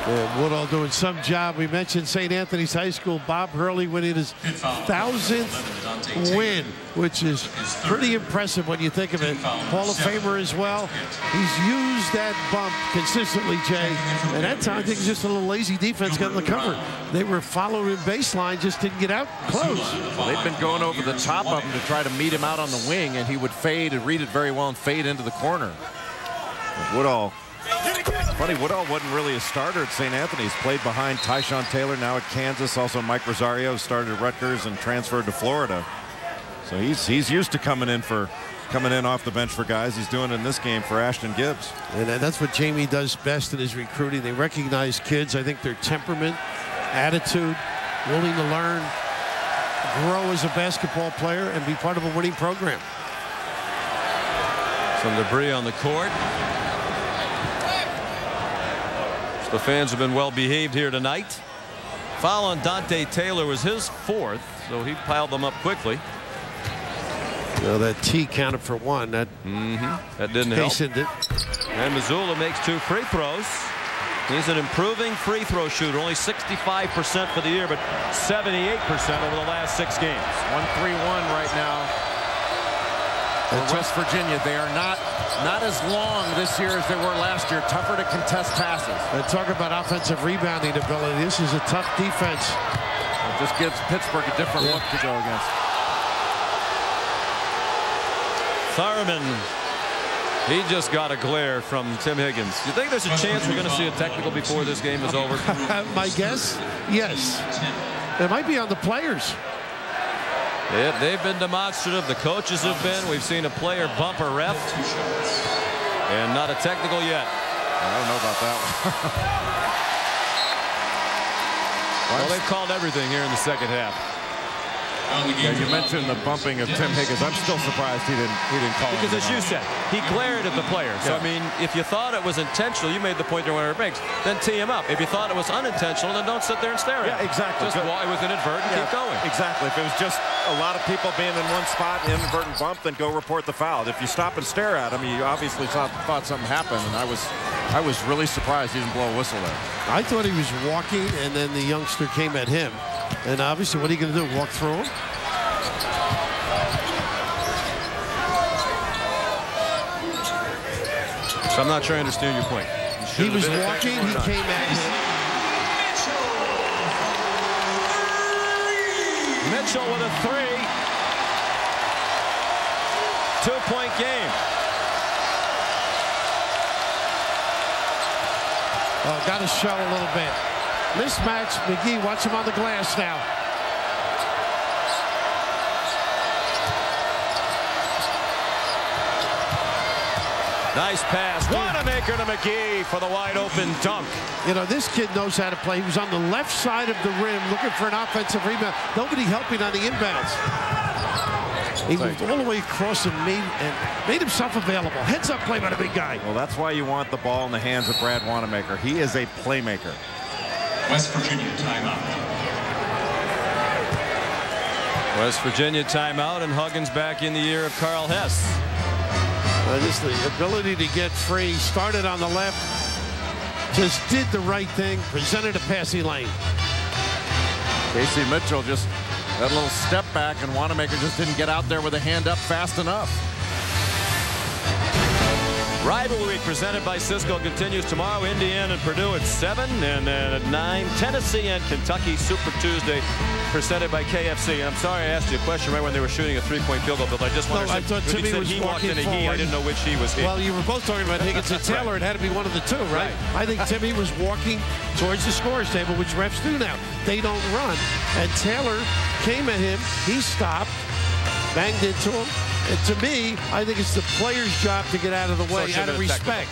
Yeah, Woodall doing some job. We mentioned St. Anthony's High School. Bob Hurley winning his 1,000th win, which is pretty impressive when you think of it. Hall of Famer as well. He's used that bump consistently, Jay. And that time, I think it's just a little lazy defense getting the cover. They were following baseline, just didn't get out close. Well, they've been going over the top of him to try to meet him out on the wing, and he would fade and read it very well and fade into the corner. Woodall. Funny, Woodall wasn't really a starter at St. Anthony's. Played behind Tyshawn Taylor, now at Kansas. Also, Mike Rosario started at Rutgers and transferred to Florida. So he's used to coming in off the bench for guys. He's doing it in this game for Ashton Gibbs. And that's what Jamie does best in his recruiting. They recognize kids. I think their temperament, attitude, willing to learn, grow as a basketball player, and be part of a winning program. Some debris on the court. The fans have been well behaved here tonight. Foul on Dante Taylor was his 4th, so he piled them up quickly. Well, that T counted for 1. That didn't help. It. And Missoula makes 2 free throws. He's an improving free throw shooter. Only 65% for the year, but 78% over the last 6 games. 1-3-1 right now. For West Virginia, they are not as long this year as they were last year. Tougher to contest passes. And talk about offensive rebounding ability. This is a tough defense. It just gives Pittsburgh a different look to go against. Thurman, he just got a glare from Tim Higgins. You think there's a chance we're going to see a technical before this game is over? My guess, yes. It might be on the players. They've been demonstrative. The coaches have been. We've seen a player bump a ref. And not a technical yet. I don't know about that one. Well, they've called everything here in the second half. Yeah, you mentioned the bumping of Tim Higgins. I'm still surprised he didn't call it. Because as you said, he glared at the player. So, I mean, if you thought it was intentional, you made the point there when it breaks, then tee him up. If you thought it was unintentional, then don't sit there and stare at it. Yeah, exactly. Just while it was inadvertent, keep going. Exactly. If it was just a lot of people being in one spot, inadvertent bump, then go report the foul. If you stop and stare at him, you obviously thought something happened, and I was really surprised he didn't blow a whistle there. I thought he was walking, and then the youngster came at him. And obviously, what are you going to do, walk through him? So I'm not sure I understand your point. He was walking, he came at him. Mitchell with a 3. 2-point game. Oh, got to show a little bit. Mismatch. McGee, watch him on the glass now. Nice pass. Wanamaker to McGee for the wide open dunk. You know, this kid knows how to play. He was on the left side of the rim looking for an offensive rebound. Nobody helping on the inbounds. He moved all the way across and made himself available. Heads up play by the big guy. Well, that's why you want the ball in the hands of Brad Wanamaker. He is a playmaker. West Virginia timeout. West Virginia timeout, and Huggins back in the year of Carl Hess. Just the ability to get free. Started on the left. Just did the right thing. Presented a passing lane. Casey Mitchell just that little step back, and Wanamaker just didn't get out there with a hand up fast enough. Rivalry Week presented by Cisco continues tomorrow. Indiana and Purdue at 7, and then at 9, Tennessee and Kentucky. Super Tuesday presented by KFC. And I'm sorry I asked you a question right when they were shooting a 3-point field goal, but I just wanted to I thought Timmy was walking forward. I didn't know which he was he. Well, you were both talking about Higgins and Taylor. Right. It had to be one of the two, right? I think Timmy was walking towards the scorer's table, which refs do now. They don't run. And Taylor came at him. He stopped, banged into him. And to me, I think it's the player's job to get out of the way, out of respect.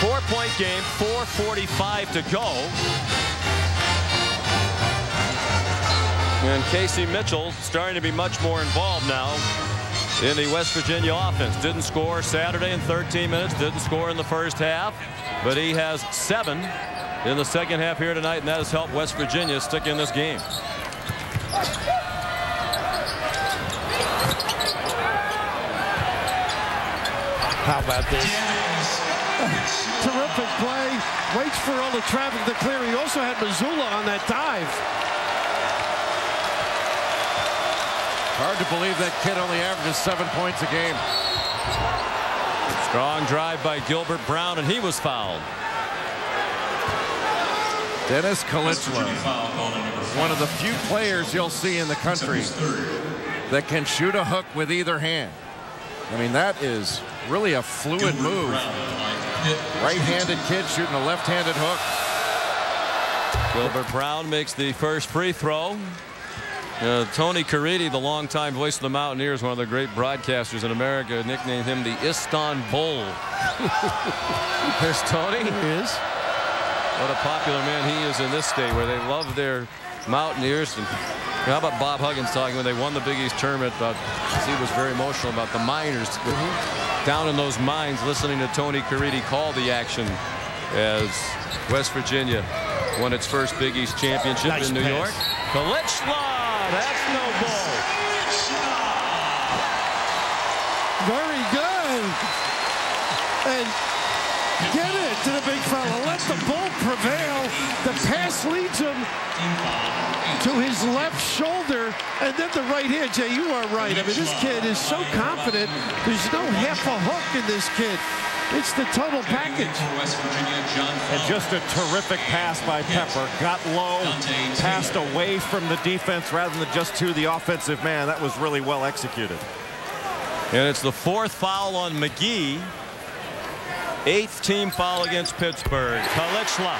4-point game, 4:45 to go. And Casey Mitchell starting to be much more involved now in the West Virginia offense. Didn't score Saturday in 13 minutes, didn't score in the first half, but he has 7 in the second half here tonight, and that has helped West Virginia stick in this game. How about this? Terrific play. Waits for all the traffic to clear. He also had Missoula on that dive. Hard to believe that kid only averages 7 points a game. Strong drive by Gilbert Brown, and he was fouled. Dennis Kalichla, one of the few players you'll see in the country that can shoot a hook with either hand. I mean, that is really a fluid move. Right-handed kid shooting a left-handed hook. Gilbert Brown makes the first free throw. Tony Caridi, the longtime voice of the Mountaineers, one of the great broadcasters in America, nicknamed him the Istanbul. There's Tony. He is. What a popular man he is in this state, where they love their Mountaineers. And how about Bob Huggins talking when they won the Big East tournament? He was very emotional about the miners down in those mines, listening to Tony Caridi call the action as West Virginia won its first Big East championship in New York. Kalichla, that's no goal. Very good. And get it to the big fella. Let the ball prevail. The pass leads him to his left shoulder, and then the right hand. Jay, you are right. I mean, this kid is so confident. There's no half a hook in this kid. It's the total package. And just a terrific pass by Pepper. Got low, passed away from the defense rather than just to the offensive man. That was really well executed. And it's the 4th foul on McGee. 8th team foul against Pittsburgh. Kalichla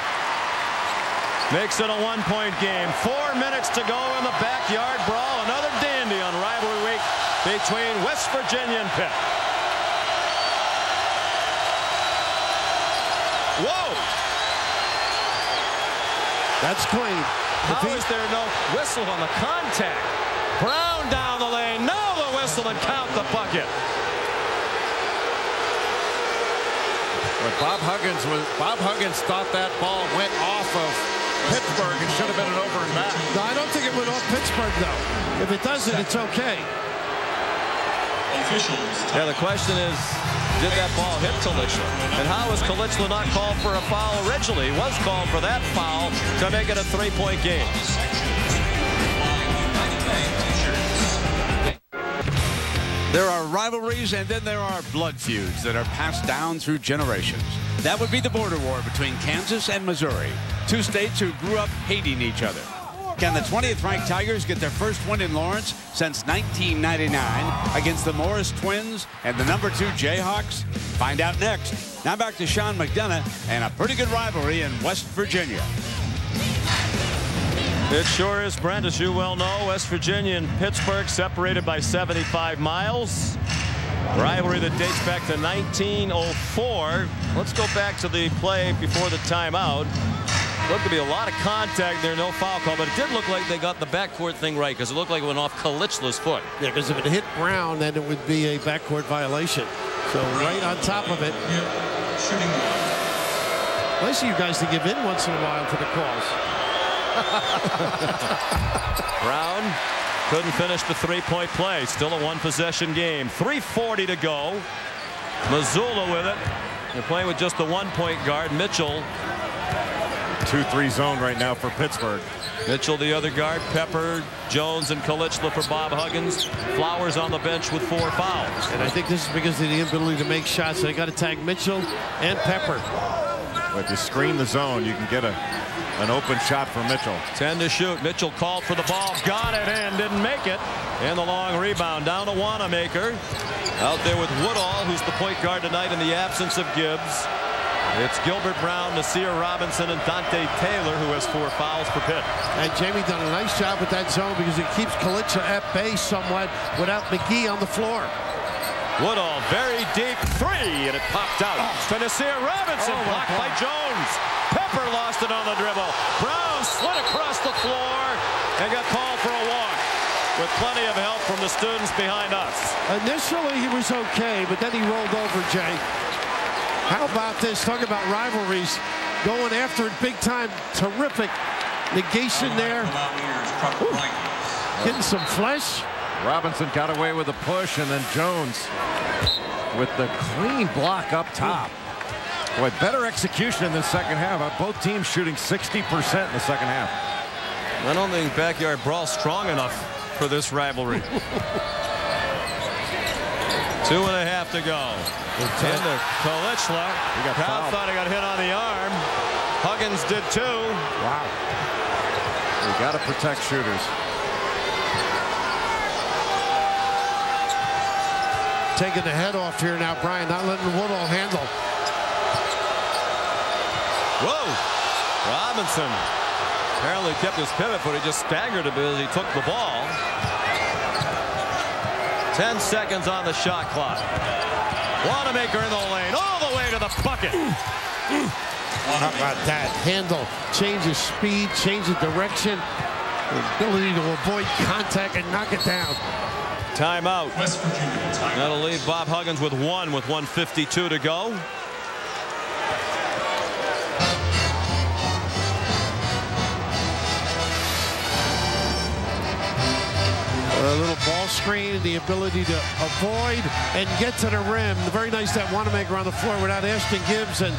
makes it a 1-point game. 4 minutes to go in the backyard brawl. Another dandy on rivalry week between West Virginia and Pitt. Whoa! That's clean. How is there no whistle on the contact? Brown down the lane. No, the whistle, and count the bucket. But Bob Huggins thought that ball went off of Pittsburgh. It should have been an over and back. No, I don't think it went off Pittsburgh, though. If it doesn't, it's okay. Yeah, the question is, did that ball hit Kalichla? And how was Kalichla not called for a foul originally? He was called for that foul to make it a 3-point game. There are rivalries, and then there are blood feuds that are passed down through generations. That would be the border war between Kansas and Missouri, 2 states who grew up hating each other. Can the 20th-ranked Tigers get their first win in Lawrence since 1999 against the Morris Twins and the #2 Jayhawks? Find out next. Now back to Sean McDonough and a pretty good rivalry in West Virginia. It sure is, Brent. As you well know, West Virginia and Pittsburgh separated by 75 miles. Rivalry that dates back to 1904. Let's go back to the play before the timeout. Looked to be a lot of contact there, no foul call, but it did look like they got the backcourt thing right, because it looked like it went off Kalichla's foot. Yeah, because if it hit Brown, then it would be a backcourt violation. So right on top of it. Nice of you guys to give in once in a while for the calls. Brown couldn't finish the 3-point play. Still a 1-possession game. 3:40 to go. Missoula with it. They're playing with just the 1-point guard. Mitchell 2-3 zone right now for Pittsburgh. Mitchell, the other guard. Pepper, Jones, and Kalichla for Bob Huggins. Flowers on the bench with 4 fouls. And I think this is because of the inability to make shots. They got to tag Mitchell and Pepper. If you screen the zone, you can get an open shot for Mitchell. 10 to shoot. Mitchell called for the ball, got it in, didn't make it. And the long rebound down to Wanamaker. Out there with Woodall, who's the point guard tonight in the absence of Gibbs. It's Gilbert Brown, Nasir Robinson, and Dante Taylor, who has 4 fouls for Pitt. And Jamie done a nice job with that zone because it keeps Kalichla at bay somewhat without McGee on the floor. Woodall, very deep 3, and it popped out to Nasir Robinson, blocked by Jones. Pepper lost it on the dribble. Brown slid across the floor and got called for a walk with plenty of help from the students behind us. Initially, he was okay, but then he rolled over, Jay. How about this? Talk about rivalries. Going after it big time. Terrific negation there. Ooh. Getting some flesh. Robinson got away with a push, and then Jones with the clean block up top. Boy, better execution in the second half. Both teams shooting 60% in the second half. I don't think backyard brawl strong enough for this rivalry. 2.5 to go. Into Kalichla. Crowd thought he got hit on the arm. Huggins did too. Wow. We got to protect shooters. Taking the head off here now, Brian. Not letting Woodall handle. Whoa! Robinson apparently kept his pivot, but he just staggered a bit as he took the ball. 10 seconds on the shot clock. Wanamaker in the lane, all the way to the bucket. How about that? Handle, change of speed, change of direction, the ability to avoid contact and knock it down. Timeout. West Virginia. That'll leave Bob Huggins with 1 with 1:52 to go. A little ball screen, the ability to avoid and get to the rim. Very nice that Wanamaker on the floor without Ashton Gibbs, and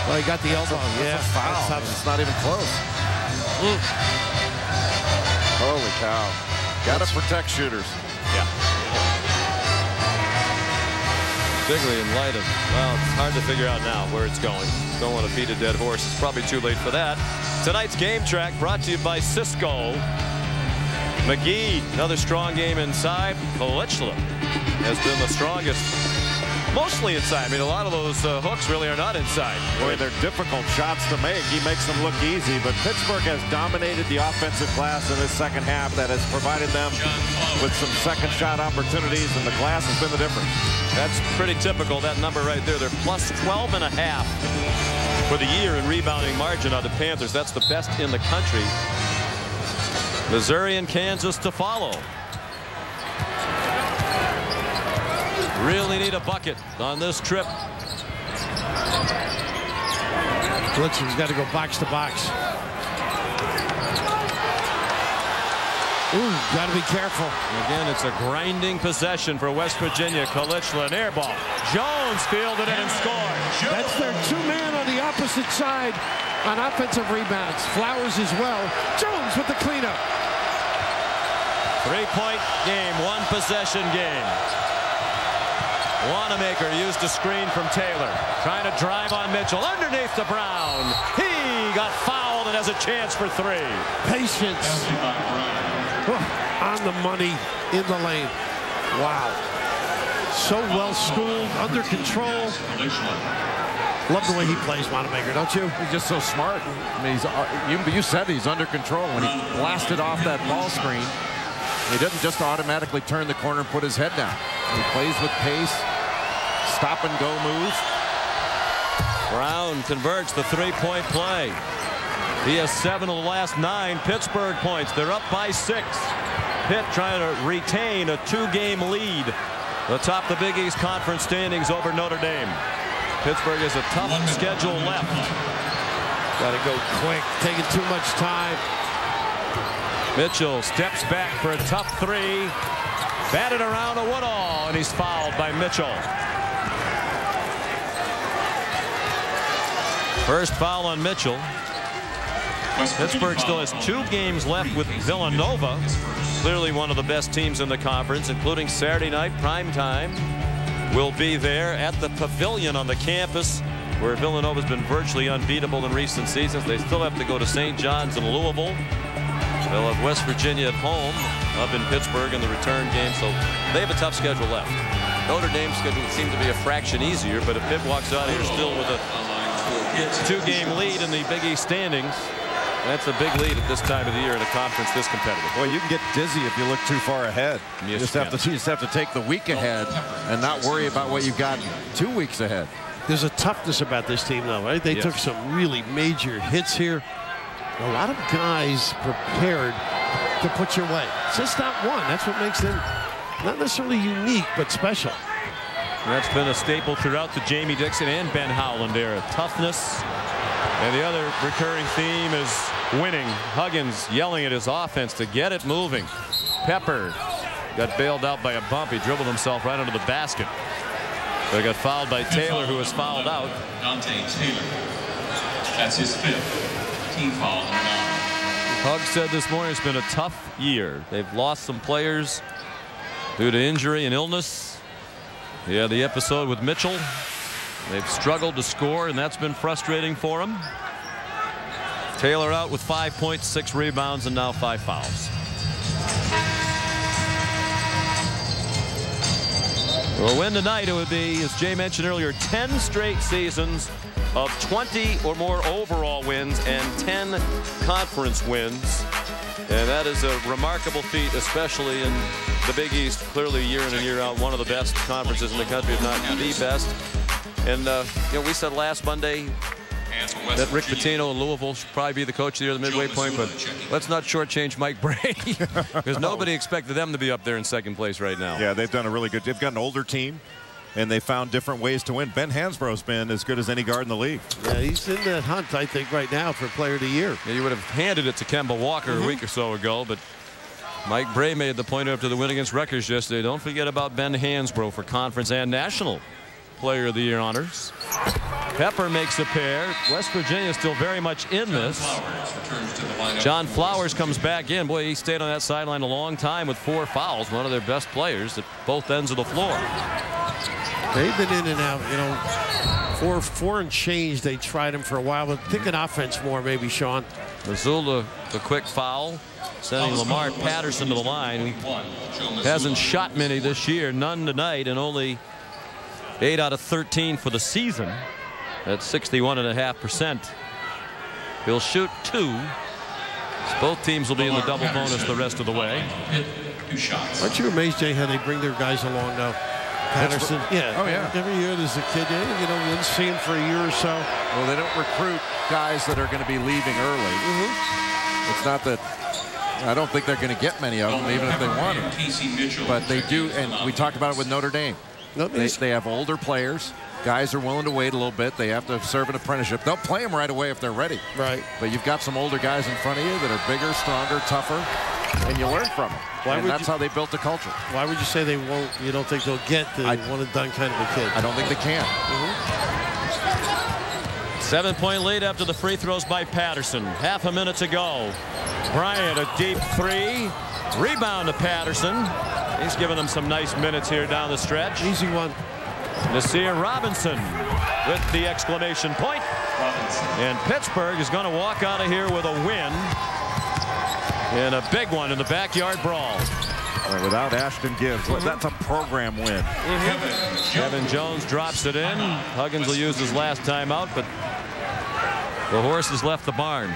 well, he got the elbow. That's a foul. It's not even close. Holy cow. Got to protect shooters. Yeah. Particularly in light of, well, it's hard to figure out now where it's going. Don't want to beat a dead horse. It's probably too late for that. Tonight's game track brought to you by Cisco. McGee, another strong game inside. Kalichla has been the strongest, mostly inside. I mean, a lot of those hooks really are not inside. Boy, they're difficult shots to make. He makes them look easy, but Pittsburgh has dominated the offensive glass in this second half. That has provided them with some second shot opportunities, and the glass has been the difference. That's pretty typical, that number right there. They're plus 12.5 for the year in rebounding margin on the Panthers. That's the best in the country. Missouri and Kansas to follow. Really need a bucket on this trip. Blitzer's got to go box to box. Ooh, got to be careful. Again, it's a grinding possession for West Virginia. Kalichla, an air ball. Jones fielded it and scored. That's their 2-man on the opposite side on offensive rebounds. Flowers as well. Jones with the cleanup. 3-point game, 1-possession game. Wanamaker used a screen from Taylor. Trying to drive on Mitchell. Underneath to Brown. He got fouled and has a chance for 3. Patience. On the money in the lane. Wow. So well schooled, under control. Love the way he plays, Wanamaker, don't you? He's just so smart. I mean, you said he's under control. When he blasted off that ball screen, he didn't just automatically turn the corner and put his head down. He plays with pace, stop and go moves. Brown converts the 3-point play. He has 7 of the last 9 Pittsburgh points. They're up by 6. Pitt trying to retain a 2-game lead atop the Big East Conference standings over Notre Dame. Pittsburgh has a tough schedule left. Got to go quick, taking too much time. Mitchell steps back for a tough 3. Batted around to Woodall, and he's fouled by Mitchell. First foul on Mitchell. Pittsburgh still has 2 games left with Villanova, clearly one of the best teams in the conference, including Saturday night prime time. Will be there at the Pavilion on the campus, where Villanova's been virtually unbeatable in recent seasons. They still have to go to St. John's and Louisville. They'll have West Virginia at home up in Pittsburgh in the return game, so they have a tough schedule left. Notre Dame's schedule would seem to be a fraction easier, but if Pitt walks out here still with a 2-game lead in the Big East standings, that's a big lead at this time of the year in a conference this competitive. Well, you can get dizzy if you look too far ahead. You just have to take the week ahead and not worry about what you've got 2 weeks ahead. There's a toughness about this team, though, right? They took some really major hits here. A lot of guys prepared to put your way. It's just not one. That's what makes them not necessarily unique, but special. That's been a staple throughout the Jamie Dixon and Ben Howland era. Toughness. And the other recurring theme is winning. Huggins yelling at his offense to get it moving. Pepper got bailed out by a bump. He dribbled himself right under the basket. They got fouled by Taylor, who was fouled out. Dante Taylor. That's his 5th team foul. Hugg said this morning it's been a tough year. They've lost some players due to injury and illness. He had the episode with Mitchell. They've struggled to score, and that's been frustrating for them. Taylor out with 5 points, 6 rebounds, and now 5 fouls. Well, a win tonight, it would be, as Jay mentioned earlier, 10 straight seasons of 20 or more overall wins and 10 conference wins. And that is a remarkable feat, especially in the Big East. Clearly, year in and year out, one of the best conferences in the country, if not the best. And, you know, we said last Monday that Rick Pitino in Louisville should probably be the coach of the year at the midway point, but let's not shortchange Mike Brady, because nobody expected them to be up there in second place right now. Yeah, they've done a really good. They've got an older team, and they found different ways to win. Ben Hansbrough's been as good as any guard in the league. Yeah, he's in that hunt, I think, right now for Player of the Year. Yeah, you would have handed it to Kemba Walker a week or so ago, but Mike Bray made the point after the win against Rutgers yesterday. Don't forget about Ben Hansbrough for conference and national Player of the Year honors. Pepper makes a pair. West Virginia still very much in this. John Flowers comes back in. Boy, he stayed on that sideline a long time with 4 fouls. One of their best players at both ends of the floor. They've been in and out, you know, four and change. They tried him for a while, but thinking offense more, maybe, Sean. Mazzulla, the quick foul, sending Lamar Patterson to the line. Hasn't shot many this year, none tonight, and only 8 out of 13 for the season. That's 61.5%. He'll shoot 2. Both teams will be in the double bonus the rest of the way. Aren't you amazed, Jay, how they bring their guys along now? Patterson, yeah. Oh, yeah. Every year there's a kid, you know, you didn't see him for a year or so. Well, they don't recruit guys that are going to be leaving early. It's not that. I don't think they're going to get many of them, even if they want them. But they do, and we talked about it with Notre Dame. They have older players. Guys are willing to wait a little bit. They have to serve an apprenticeship. They'll play them right away if they're ready. Right. But you've got some older guys in front of you that are bigger, stronger, tougher, and you learn from them. And that's how they built the culture. Why would you say they won't? You don't think they'll get the one and done kind of a kid? I don't think they can. 7-point lead after the free throws by Patterson. Half a minute to go. Bryant, a deep 3. Rebound to Patterson. He's giving them some nice minutes here down the stretch. Easy one. Nasir Robinson with the exclamation point. And Pittsburgh is going to walk out of here with a win. And a big one in the backyard brawl. Without Ashton Gibbs, that's a program win. Kevin Jones drops it in. Huggins will use his last timeout, but the horses left the barn.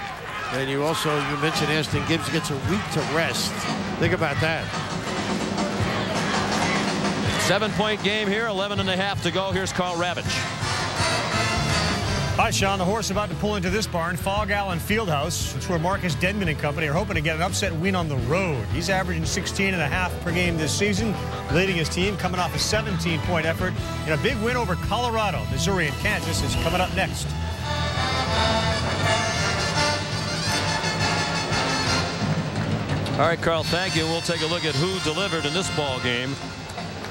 And you mentioned Ashton Gibbs gets a week to rest. Think about that. 7-point game here, 11.5 to go. Here's Carl Ravitch. Hi, Sean. The horse about to pull into this barn, Fog Allen Fieldhouse. It's where Marcus Denman and company are hoping to get an upset win on the road. He's averaging 16.5 per game this season, leading his team, coming off a 17-point effort in a big win over Colorado. Missouri and Kansas is coming up next. All right, Carl, thank you. We'll take a look at who delivered in this ball game.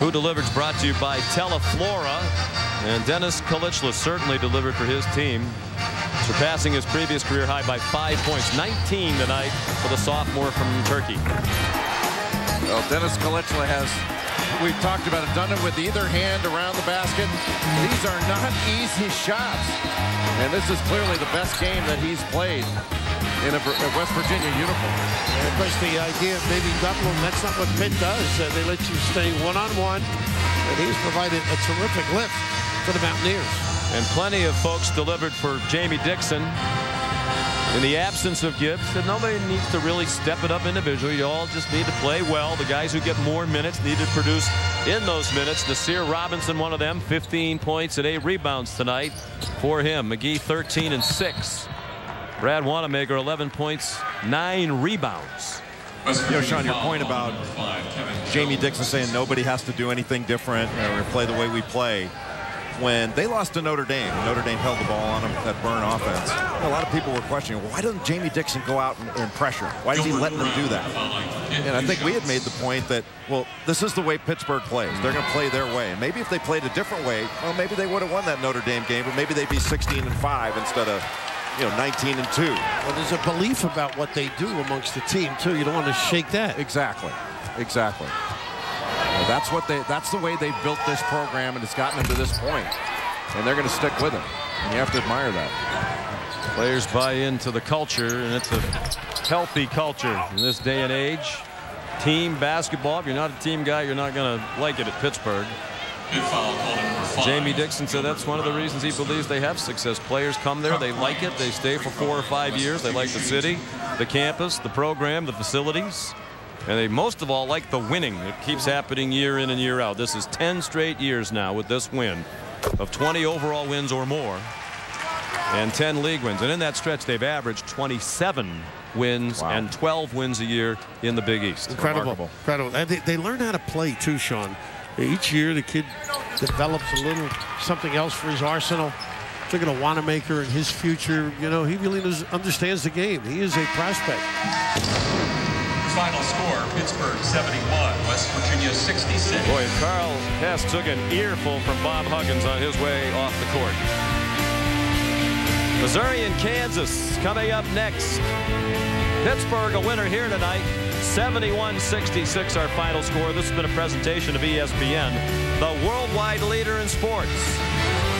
Who Delivered is brought to you by Teleflora. And Dennis Kalichlis certainly delivered for his team. surpassing his previous career high by 5 points. 19 tonight for the sophomore from Turkey. Well, Dennis Kalichla has, we've talked about it, done it with either hand around the basket. These are not easy shots. And this is clearly the best game that he's played in a West Virginia uniform. And of course, the idea of maybe double them, that's not what Pitt does. They let you stay one-on-one, and he's provided a terrific lift for the Mountaineers. And plenty of folks delivered for Jamie Dixon. In the absence of Gibbs, that nobody needs to really step it up individually. You all just need to play well. The guys who get more minutes need to produce in those minutes. Nasir Robinson, one of them, 15 points and 8 rebounds tonight for him. McGee, 13 and 6. Brad Wanamaker, 11 points, 9 rebounds. You know, Sean, your point about Jamie Dixon saying nobody has to do anything different or play the way we play. When they lost to Notre Dame held the ball on them, that burn offense. A lot of people were questioning, well, why doesn't Jamie Dixon go out and pressure? Why is he letting them do that? And I think we had made the point that, well, this is the way Pittsburgh plays. They're going to play their way. And maybe if they played a different way, well, maybe they would have won that Notre Dame game, but maybe they'd be 16-5 instead of, 19-2. Well, there's a belief about what they do amongst the team, too. You don't want to shake that. Exactly. Well, that's the way they've built this program, and it's gotten them to this point. And they're going to stick with it. And you have to admire that. Players buy into the culture, and it's a healthy culture in this day and age. Team basketball, if you're not a team guy, you're not going to like it at Pittsburgh. Jamie Dixon said that's one of the reasons he believes they have success. Players come there, they like it, they stay for 4 or 5 years. They like the city, the campus, the program, the facilities. And they most of all like the winning. It keeps happening year in and year out. This is 10 straight years now with this win of 20 overall wins or more and 10 league wins. And in that stretch, they've averaged 27 wins and 12 wins a year in the Big East. Incredible. And they learn how to play, too, Sean. Each year, the kid develops a little something else for his arsenal. Look at Wanamaker and his future. He really understands the game. He is a prospect. Final score, Pittsburgh 71, West Virginia 66. Boy, Carl Hess took an earful from Bob Huggins on his way off the court. Missouri and Kansas coming up next. Pittsburgh a winner here tonight. 71-66 our final score. This has been a presentation of ESPN, the worldwide leader in sports.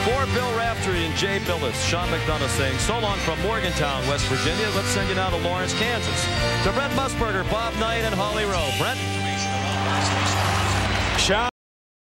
For Bill Raftery and Jay Billis, Sean McDonough saying so long from Morgantown, West Virginia. Let's send you now to Lawrence, Kansas. To Brent Musburger, Bob Knight, and Holly Rowe. Brent?